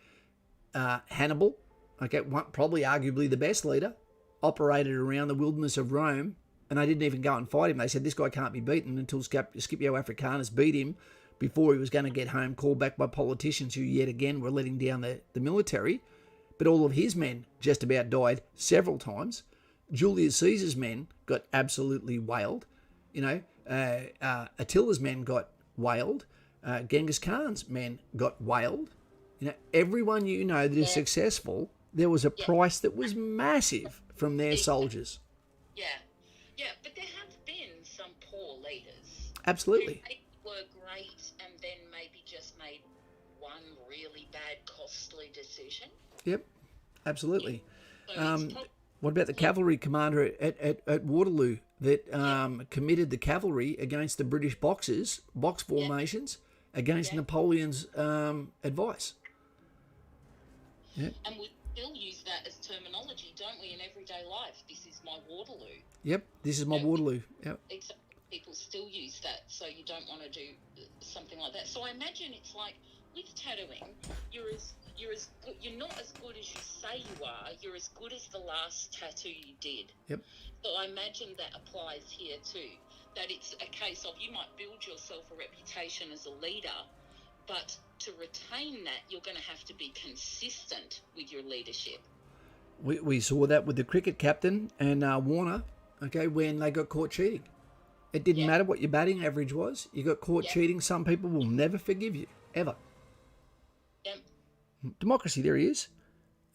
Hannibal, okay, probably arguably the best leader, operated around the wilderness of Rome, and they didn't even go and fight him. They said, this guy can't be beaten until Scipio Africanus beat him before he was going to get home, called back by politicians who yet again were letting down the military. But all of his men just about died several times. Julius Caesar's men got absolutely whaled. Attila's men got whaled. Genghis Khan's men got whaled. Everyone that is successful, there was a price that was massive from their soldiers. Yeah, but there have been some poor leaders. Absolutely. They were great and then maybe just made one really bad, costly decision. Yep, absolutely. So what about the cavalry commander at Waterloo that committed the cavalry against the British box formations against Napoleon's advice? Yeah. And we still use that as terminology, don't we, in everyday life? This is my Waterloo. Yep, this is my Waterloo. Yep. People still use that, so you don't want to do something like that. So I imagine it's like with tattooing, you're not as good as you say you are. You're as good as the last tattoo you did. Yep. So I imagine that applies here too. That it's a case of you might build yourself a reputation as a leader, but to retain that, you're going to have to be consistent with your leadership. We saw that with the cricket captain and Warner, okay, when they got caught cheating. It didn't matter what your batting average was. You got caught cheating. Some people will never forgive you, ever. Yep. Democracy, there he is.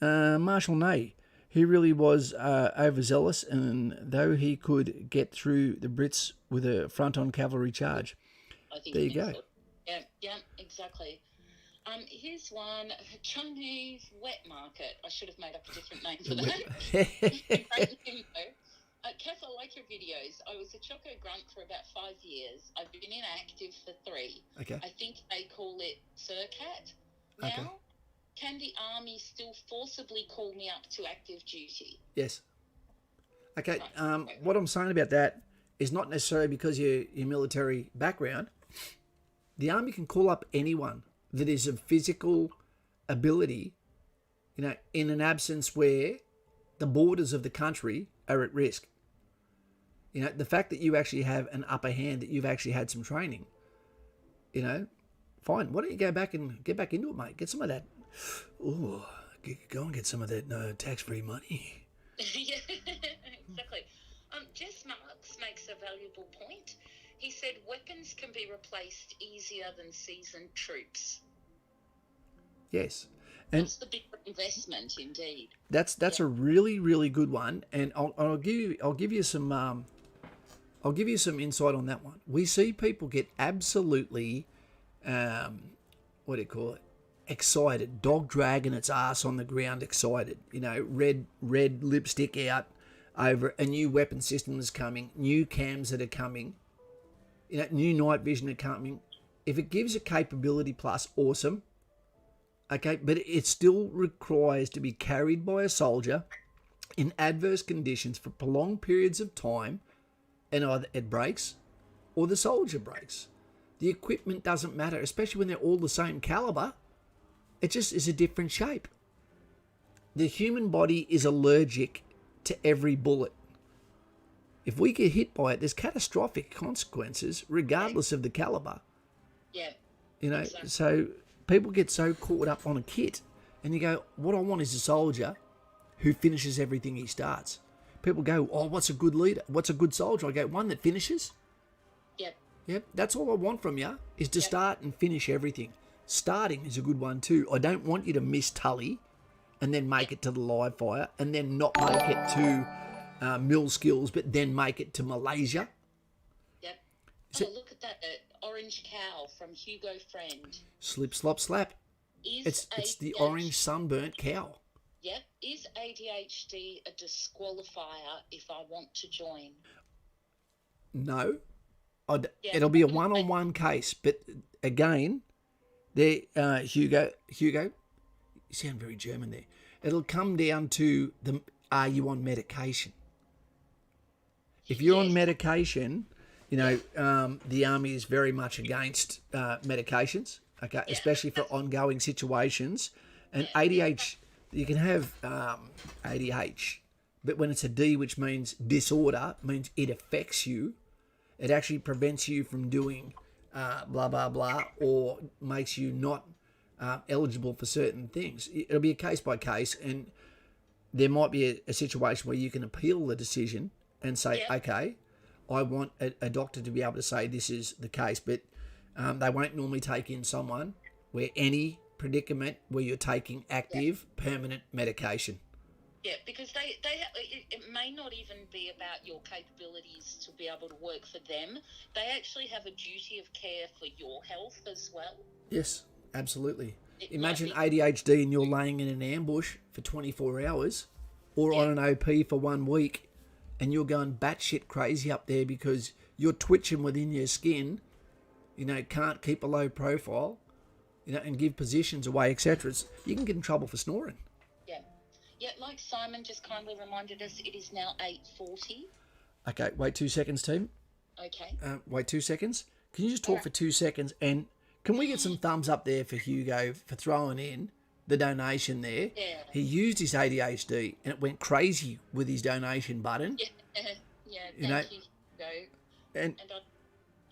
Marshal Ney. He really was overzealous, and though he could get through the Brits with a front-on cavalry charge. I think there you go. Yeah, exactly. Here's one, Chinese wet market. I should have made up a different name for that. Great name, though. Kath, I like your videos. I was a Choco Grunt for about 5 years. I've been inactive for 3. Okay. I think they call it Surcat now. Okay. Can the Army still forcibly call me up to active duty? Yes. Okay, what I'm saying about that is not necessarily because your military background. The Army can call up anyone that is of physical ability, in an absence where the borders of the country are at risk. The fact that you actually have an upper hand, that you've actually had some training, fine. Why don't you get back into it, mate? Get some of that. Oh, go and get some of that tax-free money. Yeah, exactly. Jess Marks makes a valuable point. He said weapons can be replaced easier than seasoned troops. Yes. And that's the big investment, indeed. That's a really, really good one, and I'll give you some insight on that one. We see people get absolutely, excited, dog dragging its ass on the ground, excited. Red lipstick out over a new weapon system that's coming, new cams that are coming, new night vision are coming. If it gives a capability plus, awesome. Okay, but it still requires to be carried by a soldier in adverse conditions for prolonged periods of time, and either it breaks or the soldier breaks. The equipment doesn't matter, especially when they're all the same caliber. It just is a different shape. The human body is allergic to every bullet. If we get hit by it, there's catastrophic consequences regardless of the caliber. Yeah. You know, Exactly. so people get so caught up on a kit, and you go, what I want is a soldier who finishes everything he starts. People go, oh, what's a good leader? What's a good soldier? I go, one that finishes. Yep. Yep, that's all I want from you, is to start and finish everything. Starting is a good one too. I don't want you to miss Tully and then make it to the live fire and then not make it to Mill Skills, but then make it to Malaysia. Yep. So- Look at that orange cow from Hugo Friend. Slip, slop, slap. Is It's the ADHD orange sunburnt cow. Yep. Is ADHD a disqualifier if I want to join? No. Yeah. It'll be a one-on-one case, but again, there, Hugo, you sound very German there. It'll come down to are you on medication? If you're on Yes. medication, you know, the army is very much against medications, okay, especially for ongoing situations. And ADH, you can have ADH, but when it's a D, which means disorder, means it affects you. It actually prevents you from doing blah, blah, blah, or makes you not eligible for certain things. It'll be a case by case, and there might be a situation where you can appeal the decision and say, okay, I want a doctor to be able to say this is the case, but they won't normally take in someone where any predicament where you're taking active, permanent medication. Yeah, because it may not even be about your capabilities to be able to work for them. They actually have a duty of care for your health as well. Yes, absolutely. It Imagine might be- ADHD and you're laying in an ambush for 24 hours or on an OP for 1 week, and you're going batshit crazy up there because you're twitching within your skin, you know, can't keep a low profile, you know, and give positions away, etc. You can get in trouble for snoring. Yeah, like Simon just kindly reminded us, it is now 8:40. Okay, wait 2 seconds, team. Okay. Wait 2 seconds. Can you just talk for 2 seconds? And can we get some thumbs up there for Hugo for throwing in the donation there? Yeah. He used his ADHD and it went crazy with his donation button. Yeah, You know, thank you, Hugo. And And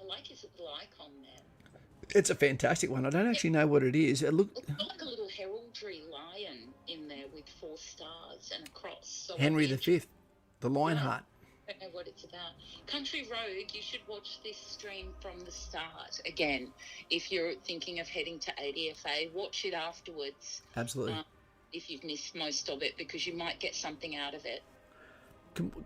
I like his little icon there. it's a fantastic one. I don't actually know what it is. It It's got like a little heraldry lion in there with 4 stars and a cross. So Henry I V, the Lionheart. don't know what it's about. Country Road, you should watch this stream from the start. Again, if you're thinking of heading to ADFA, watch it afterwards. Absolutely. If you've missed most of it, because you might get something out of it.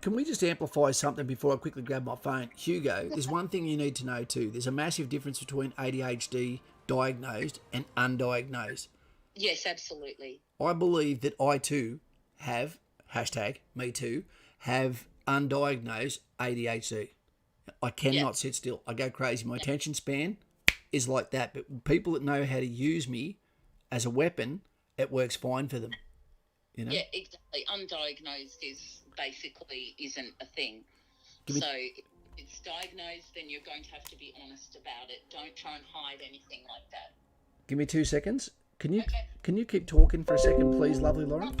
Can we just amplify something before I quickly grab my phone? Hugo, there's one thing you need to know too. There's a massive difference between ADHD diagnosed and undiagnosed. Yes, absolutely. I believe that I too have, #me too, have undiagnosed ADHD. I cannot sit still. I go crazy. My attention span is like that. But people that know how to use me as a weapon, it works fine for them. You know? Yeah, exactly. Undiagnosed isn't a thing. Give me- So if it's diagnosed, then you're going to have to be honest about it. Don't try and hide anything like that. Give me 2 seconds. Can you Okay. can you keep talking for a second, please, lovely Lauren?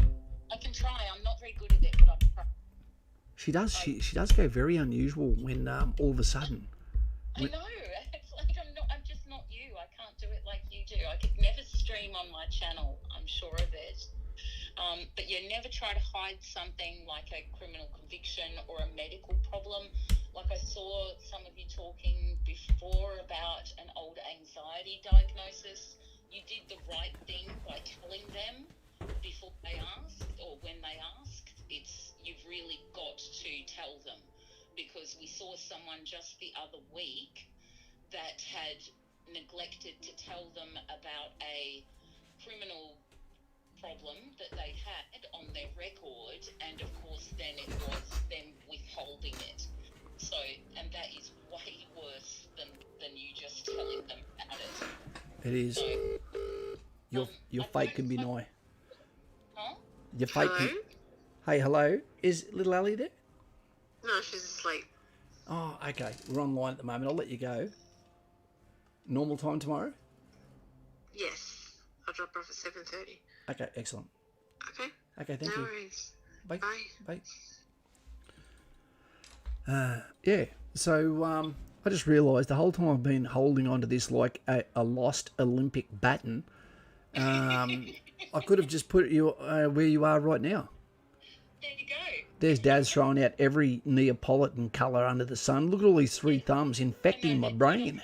I can try. I'm not very good at it, but I'll try. She does. She does go very unusual when all of a sudden. I know. It's like I'm just not you. I can't do it like you do. I could never stream on my channel. I'm sure of it. But you never try to hide something like a criminal conviction or a medical problem. Like I saw some of you talking before about an old anxiety diagnosis. You did the right thing by telling them before they asked or when they asked. You've really got to tell them, because we saw someone just the other week that had neglected to tell them about a criminal problem that they had on their record, and of course then it was them withholding it. So, and that is way worse than you just telling them about it. It is. So, Your fate can be nigh. Huh? Your fate Hello? can... Hey, hello. Is little Ali there? No, she's asleep. Oh, okay. We're online at the moment. I'll let you go. Normal time tomorrow? Yes. I'll drop her off at 7:30. Okay, excellent. Okay? Okay, thank No you. worries. Bye. Bye. Bye. Yeah, so I just realised the whole time I've been holding on to this like a lost Olympic baton, I could have just put you where you are right now. There you go. There's Dad's throwing out every Neapolitan colour under the sun. Look at all these three thumbs infecting my brain. Now,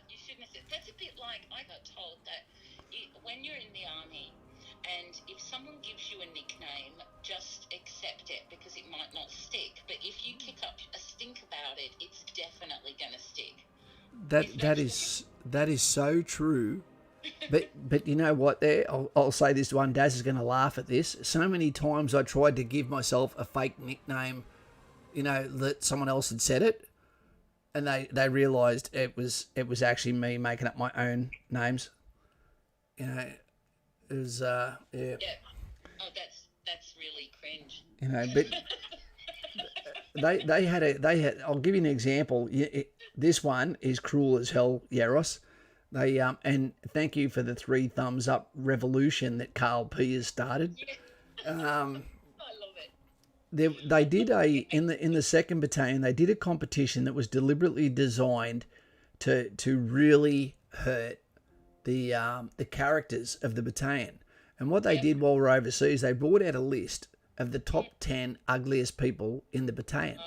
you shouldn't have said. That's a bit like I got told that when you're in the army, and if someone gives you a nickname, just accept it because it might not stick. But if you kick up a stink about it, it's definitely going to stick. That is so true. But you know what? There, I'll say this one. Daz is going to laugh at this. So many times I tried to give myself a fake nickname, that someone else had said it, and they realised it was actually me making up my own names. It was yeah. Yeah. Oh, that's really cringe. But they had. I'll give you an example. This one is cruel as hell, Yaros. They and thank you for the 3 thumbs up revolution that Carl P has started. Yeah. I love it. They did in the 2nd Battalion. They did a competition that was deliberately designed to really hurt the characters of the battalion. And what they did while we were overseas, they brought out a list of the top 10 ugliest people in the battalion,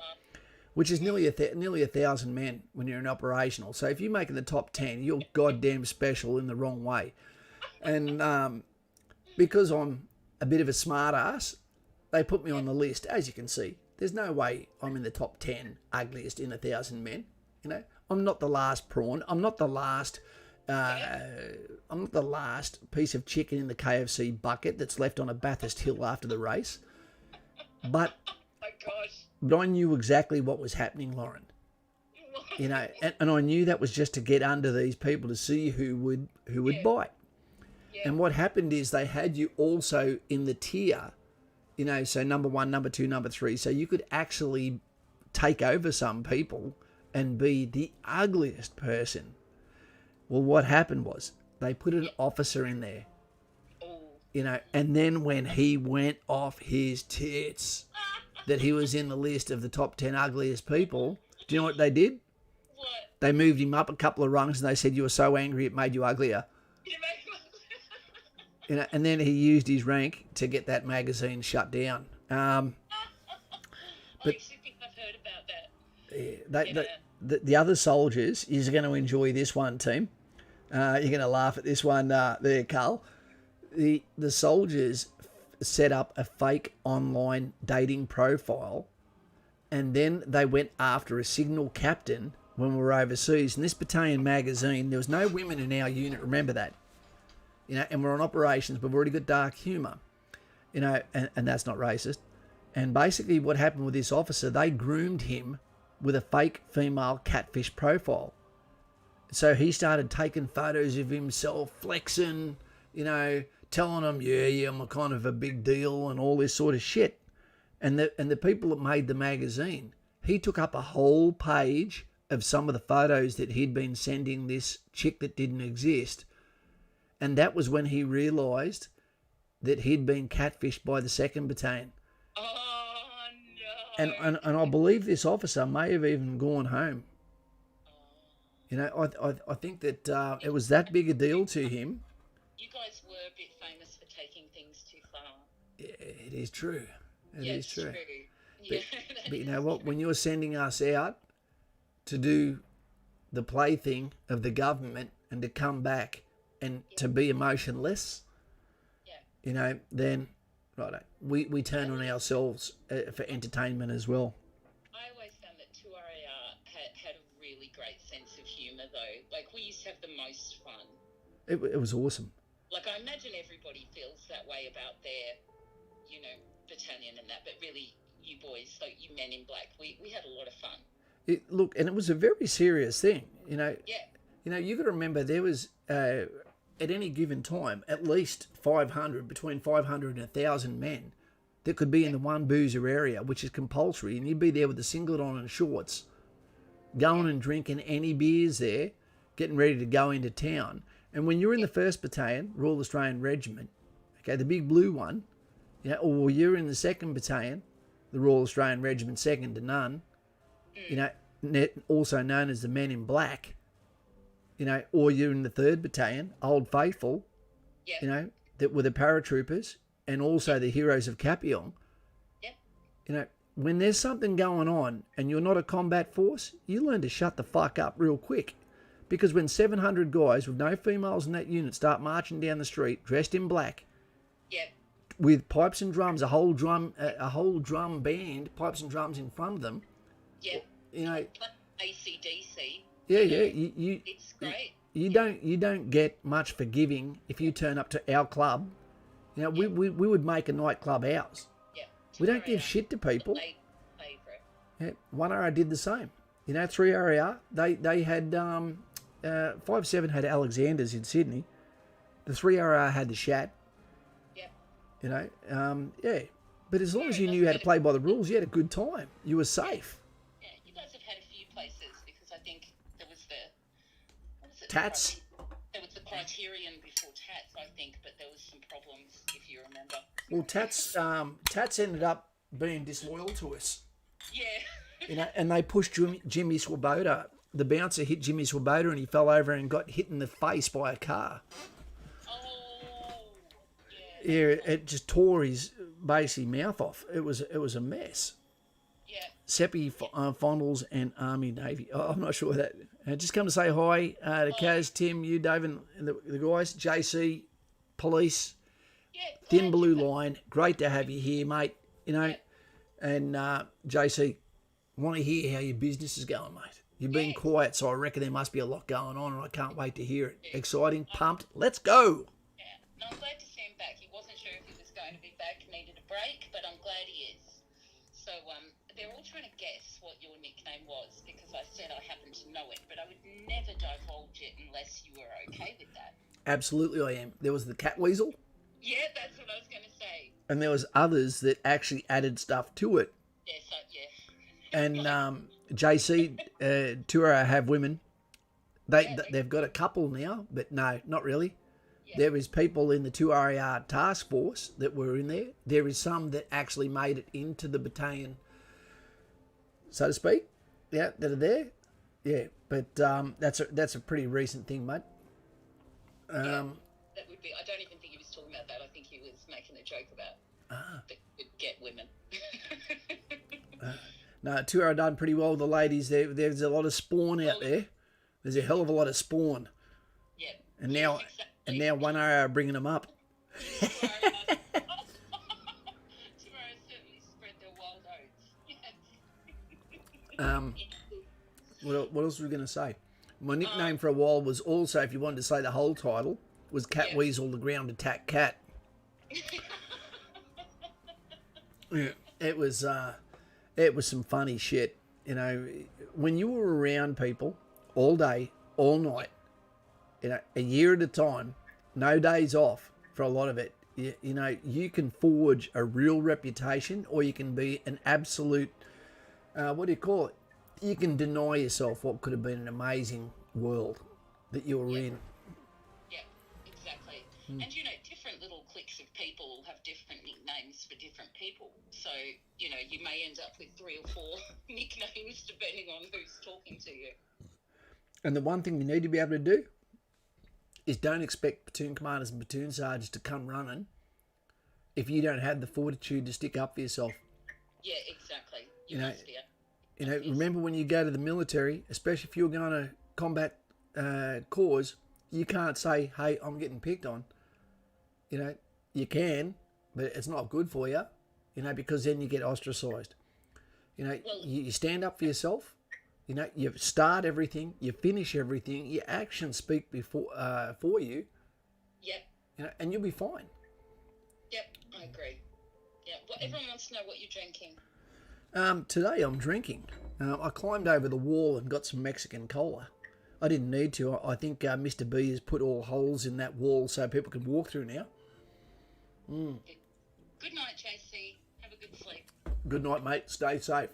which is nearly 1,000 men when you're in operational. So if you make it the top 10, you're goddamn special in the wrong way. And because I'm a bit of a smart ass, they put me on the list. As you can see, there's no way I'm in the top 10 ugliest in 1,000 men. I'm not the last prawn. I'm not the last piece of chicken in the KFC bucket that's left on a Bathurst hill after the race. But Oh my gosh. But I knew exactly what was happening, Lauren. And I knew that was just to get under these people to see who would bite. Yeah. And what happened is they had you also in the tier, so number 1, number 2, number 3. So you could actually take over some people and be the ugliest person. Well, what happened was they put an officer in there, and then when he went off his tits that he was in the list of the top 10 ugliest people, do you know what they did? What? They moved him up a couple of rungs and they said, you were so angry it made you uglier. And then he used his rank to get that magazine shut down. But I actually think I've heard about that. the other soldiers, you're going to enjoy this one, team. You're going to laugh at this one there, Carl. The soldiers set up a fake online dating profile, and then they went after a signal captain when we were overseas. In this battalion magazine, there was no women in our unit, remember that. And we're on operations, but we've already got dark humour, and that's not racist. And basically what happened with this officer, they groomed him with a fake female catfish profile. So he started taking photos of himself, flexing, telling them, yeah, I'm a kind of a big deal and all this sort of shit. And the people that made the magazine, he took up a whole page of some of the photos that he'd been sending this chick that didn't exist. And that was when he realised that he'd been catfished by the 2nd Battalion. Oh, no. And I believe this officer may have even gone home. I think that it was that big a deal to him. You guys were a bit famous for taking things too far. It is true. It is It's true. Yeah. But you know what? When you're sending us out to do the plaything of the government and to come back and to be emotionless, then we turn on ourselves for entertainment as well. I always found that 2RAR had a really great sense of humour, though. Like, we used to have the most fun. It was awesome. Like, I imagine everybody feels that way about their, battalion and that, but really, you boys, like you men in black, we had a lot of fun. Look, and it was a very serious thing, Yeah. You got to remember there was at any given time at least 500, between 500 and 1,000 men that could be in the one boozer area, which is compulsory, and you'd be there with the singlet on and shorts, going and drinking any beers there, getting ready to go into town. And when you're in the 1st Battalion, Royal Australian Regiment, okay, the big blue one, you know, or you're in the 2nd Battalion, the Royal Australian Regiment, second to none, you know, also known as the Men in Black, you know, or you're in the 3rd Battalion, Old Faithful, you know, that were the paratroopers and also the heroes of Capion. You know, when there's something going on and you're not a combat force, you learn to shut the fuck up real quick. Because when 700 guys with no females in that unit start marching down the street dressed in black, with pipes and drums, a whole drum band, pipes and drums in front of them, you know, ACDC. It's great. You don't get much for giving if you turn up to our club. You know, we would make a nightclub ours. We don't give shit to people. Yeah, 1RR did the same. You know, 3RR, they had 5-7 had Alexander's in Sydney. The 3RR had the Shat. You know, But as long as you knew how to play by the rules, you had a good time. You were safe. Yeah, you guys have had a few places because I think there was Tats. There was the Criterion before Tats, I think, but there was some problems, if you remember. Well, Tats ended up being disloyal to us. Yeah. You know, and they pushed Jimmy Swoboda. The bouncer hit Jimmy Swoboda and he fell over and got hit in the face by a car. Yeah, it just tore his basically mouth off. It was a mess. Yeah. Seppi, Fondles and Army Navy. Oh, I'm not sure that. Just come to say hi to Kaz, Tim, you, Dave, and the guys. JC, Police, Thin Blue Line. Great to have you here, mate. You know, and JC, want to hear how your business is going, mate. You've been quiet, so I reckon there must be a lot going on, and I can't wait to hear it. Exciting, pumped. Let's go. Yeah, no, I'm glad to see him back. He wasn't sure if he was going to be back, needed a break, but I'm glad he is. So they're all trying to guess what your nickname was because I said I happen to know it, but I would never divulge it unless you were okay with that. Absolutely, I am. There was the cat weasel. Yeah, that's what I was going to say. And there was others that actually added stuff to it. Yeah. And JC, 2RR have women. They've got a couple now, but no, not really. Yeah. There is people in the 2RR task force that were in there. There is some that actually made it into the battalion, so to speak. Yeah, that are there. Yeah, but that's a pretty recent thing, mate. That would be. I don't even think he was talking about that. I think he was making a joke about that could get women. No, 2RR done pretty well with the ladies. There's a lot of spawn out there. There's a hell of a lot of spawn. Yeah. And now, exactly. And now 1RR are bringing them up. 2RR certainly spread their wild oats. What else was we going to say? My nickname for a while was also, if you wanted to say the whole title, was Cat Weasel, the ground attack cat. Yeah, it was some funny shit. You know, when you were around people all day, all night, you know, a year at a time, no days off for a lot of it, you know, you can forge a real reputation or you can be an absolute, what do you call it? You can deny yourself what could have been an amazing world that you were in. Yeah, exactly. And, you know, different little cliques of people will have different nicknames for different people. So, you know, you may end up with 3 or 4 nicknames depending on who's talking to you. And the one thing you need to be able to do is don't expect platoon commanders and platoon sergeants to come running if you don't have the fortitude to stick up for yourself. Yeah, exactly. You know, remember when you go to the military, especially if you're going to combat cause, you can't say, hey, I'm getting picked on. You know, you can, but it's not good for you, you know, because then you get ostracised. You know, you stand up for yourself. You know, you start everything, you finish everything, your actions speak for you. Yep. You know, and you'll be fine. Yep, I agree. Yeah, well, everyone wants to know what you're drinking. Today I'm drinking. I climbed over the wall and got some Mexican cola, I didn't need to. I think Mr. B has put all holes in that wall so people can walk through now. Good night, JC. Have a good sleep. Good night, mate. Stay safe.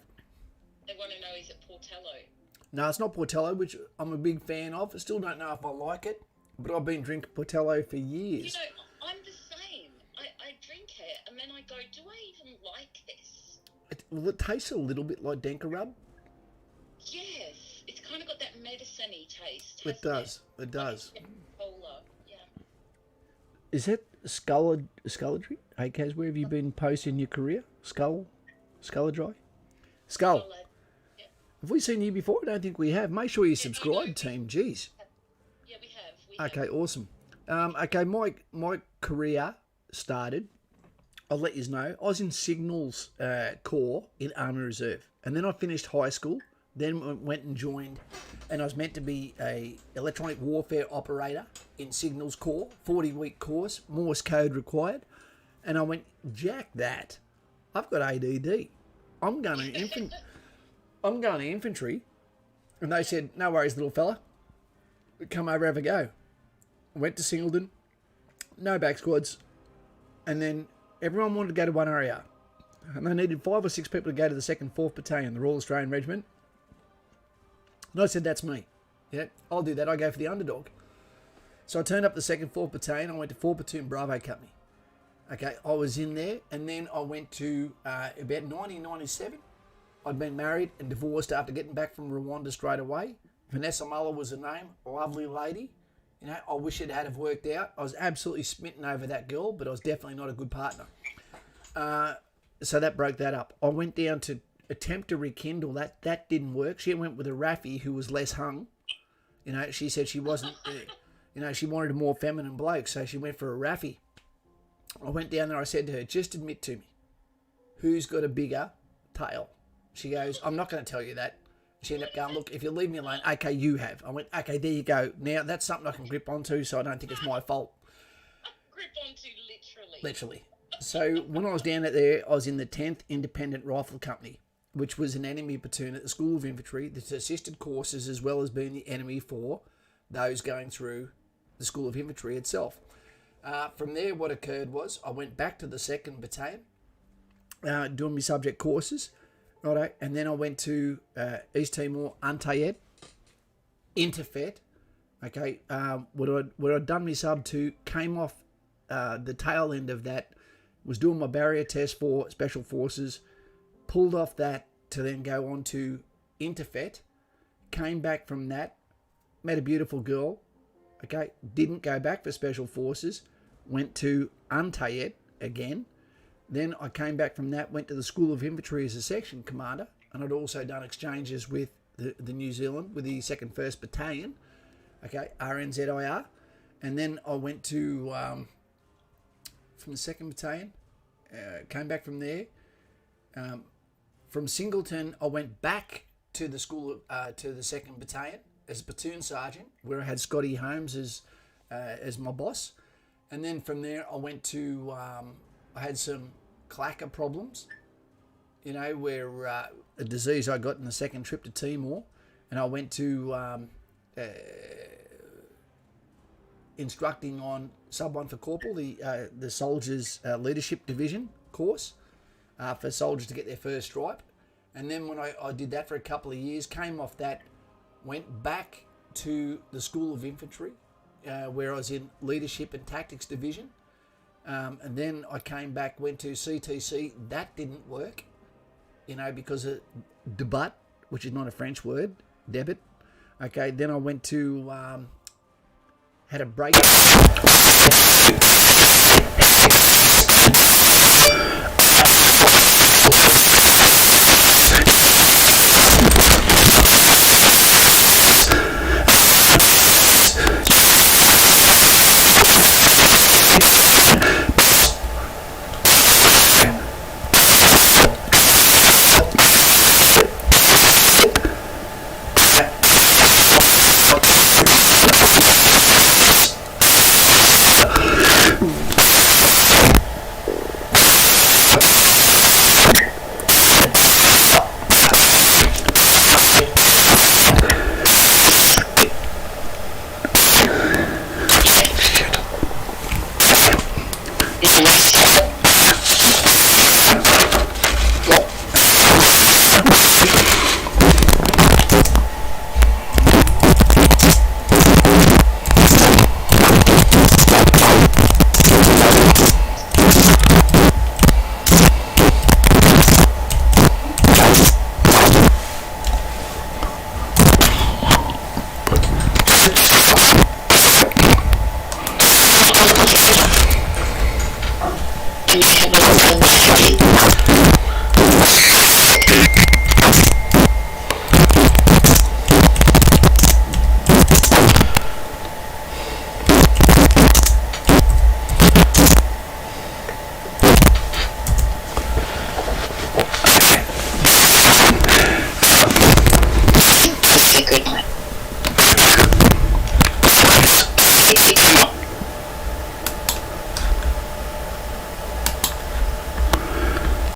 They want to know, is it Portello? No, it's not Portello, which I'm a big fan of. I still don't know if I like it, but I've been drinking Portello for years. You know, I'm the same. I drink it and then I go, do I even like this? It tastes a little bit like Denka Rub. Yes. It's kind of got that medicine-y taste. It does. It does. Like cola. Yeah. Is that Sculladry? Hey, Kaz, where have you been posting your career? Sculladry? Skull. Yeah. Have we seen you before? I don't think we have. Make sure you subscribe, team. Jeez. Yeah, we have. Okay, awesome. Okay, my career started, I'll let you know, I was in Signals Corps in Army Reserve. And then I finished high school, then went and joined, and I was meant to be a electronic warfare operator in Signals Corps, 40-week course, Morse code required. And I went, jack that. I've got ADD. I'm going to infantry. And they said, no worries, little fella. Come over, have a go. Went to Singleton. No back squads. And then everyone wanted to go to 1RAR. And they needed 5 or 6 people to go to the 2nd 4th Battalion, the Royal Australian Regiment. And I said, that's me. Yeah, I'll do that. I go for the underdog. So I turned up the 2nd 4th Battalion. I went to 4 Platoon Bravo Company. Okay, I was in there. And then I went to about 1997. I'd been married and divorced after getting back from Rwanda straight away. Vanessa Muller was her name. Lovely lady. You know, I wish it had have worked out. I was absolutely smitten over that girl, but I was definitely not a good partner. So that broke that up. I went down to attempt to rekindle that. That didn't work. She went with a Raffy who was less hung. You know, she said she wasn't, she wanted a more feminine bloke, so she went for a Raffy. I went down there, I said to her, just admit to me, who's got a bigger tail? She goes, I'm not going to tell you that. She ended up going, look, if you leave me alone, okay, you have. I went, okay, there you go. Now, that's something I can grip onto, so I don't think it's my fault. Grip onto, literally. Literally. So when I was down there, I was in the 10th Independent Rifle Company, which was an enemy platoon at the School of Infantry that assisted courses as well as being the enemy for those going through the School of Infantry itself. From there, what occurred was I went back to the 2nd Battalion, doing my subject courses. Righto, and then I went to East Timor, Untayed, Interfet. Okay, what I'd done my sub to, came off the tail end of that, was doing my barrier test for Special Forces, pulled off that to then go on to Interfet, came back from that, met a beautiful girl, okay, didn't go back for Special Forces, went to Untayed again. Then I came back from that, went to the School of Infantry as a section commander, and I'd also done exchanges with the New Zealand, with the 2nd 1st Battalion, okay, RNZIR. And then I went to, from the 2nd Battalion, came back from there. From Singleton, I went back to the school, to the 2nd Battalion as a platoon sergeant, where I had Scotty Holmes as my boss. And then from there, I went to... I had some clacker problems, you know, where a disease I got in the 2nd trip to Timor, and I went to instructing on Sub 1 for Corporal, the Soldiers Leadership Division course for soldiers to get their first stripe. And then when I did that for a couple of years, came off that, went back to the School of Infantry, where I was in Leadership and Tactics Division. And then I came back, went to CTC. That didn't work, you know, because of debut, which is not a French word, debit. Okay, then I went to, had a break. is a waste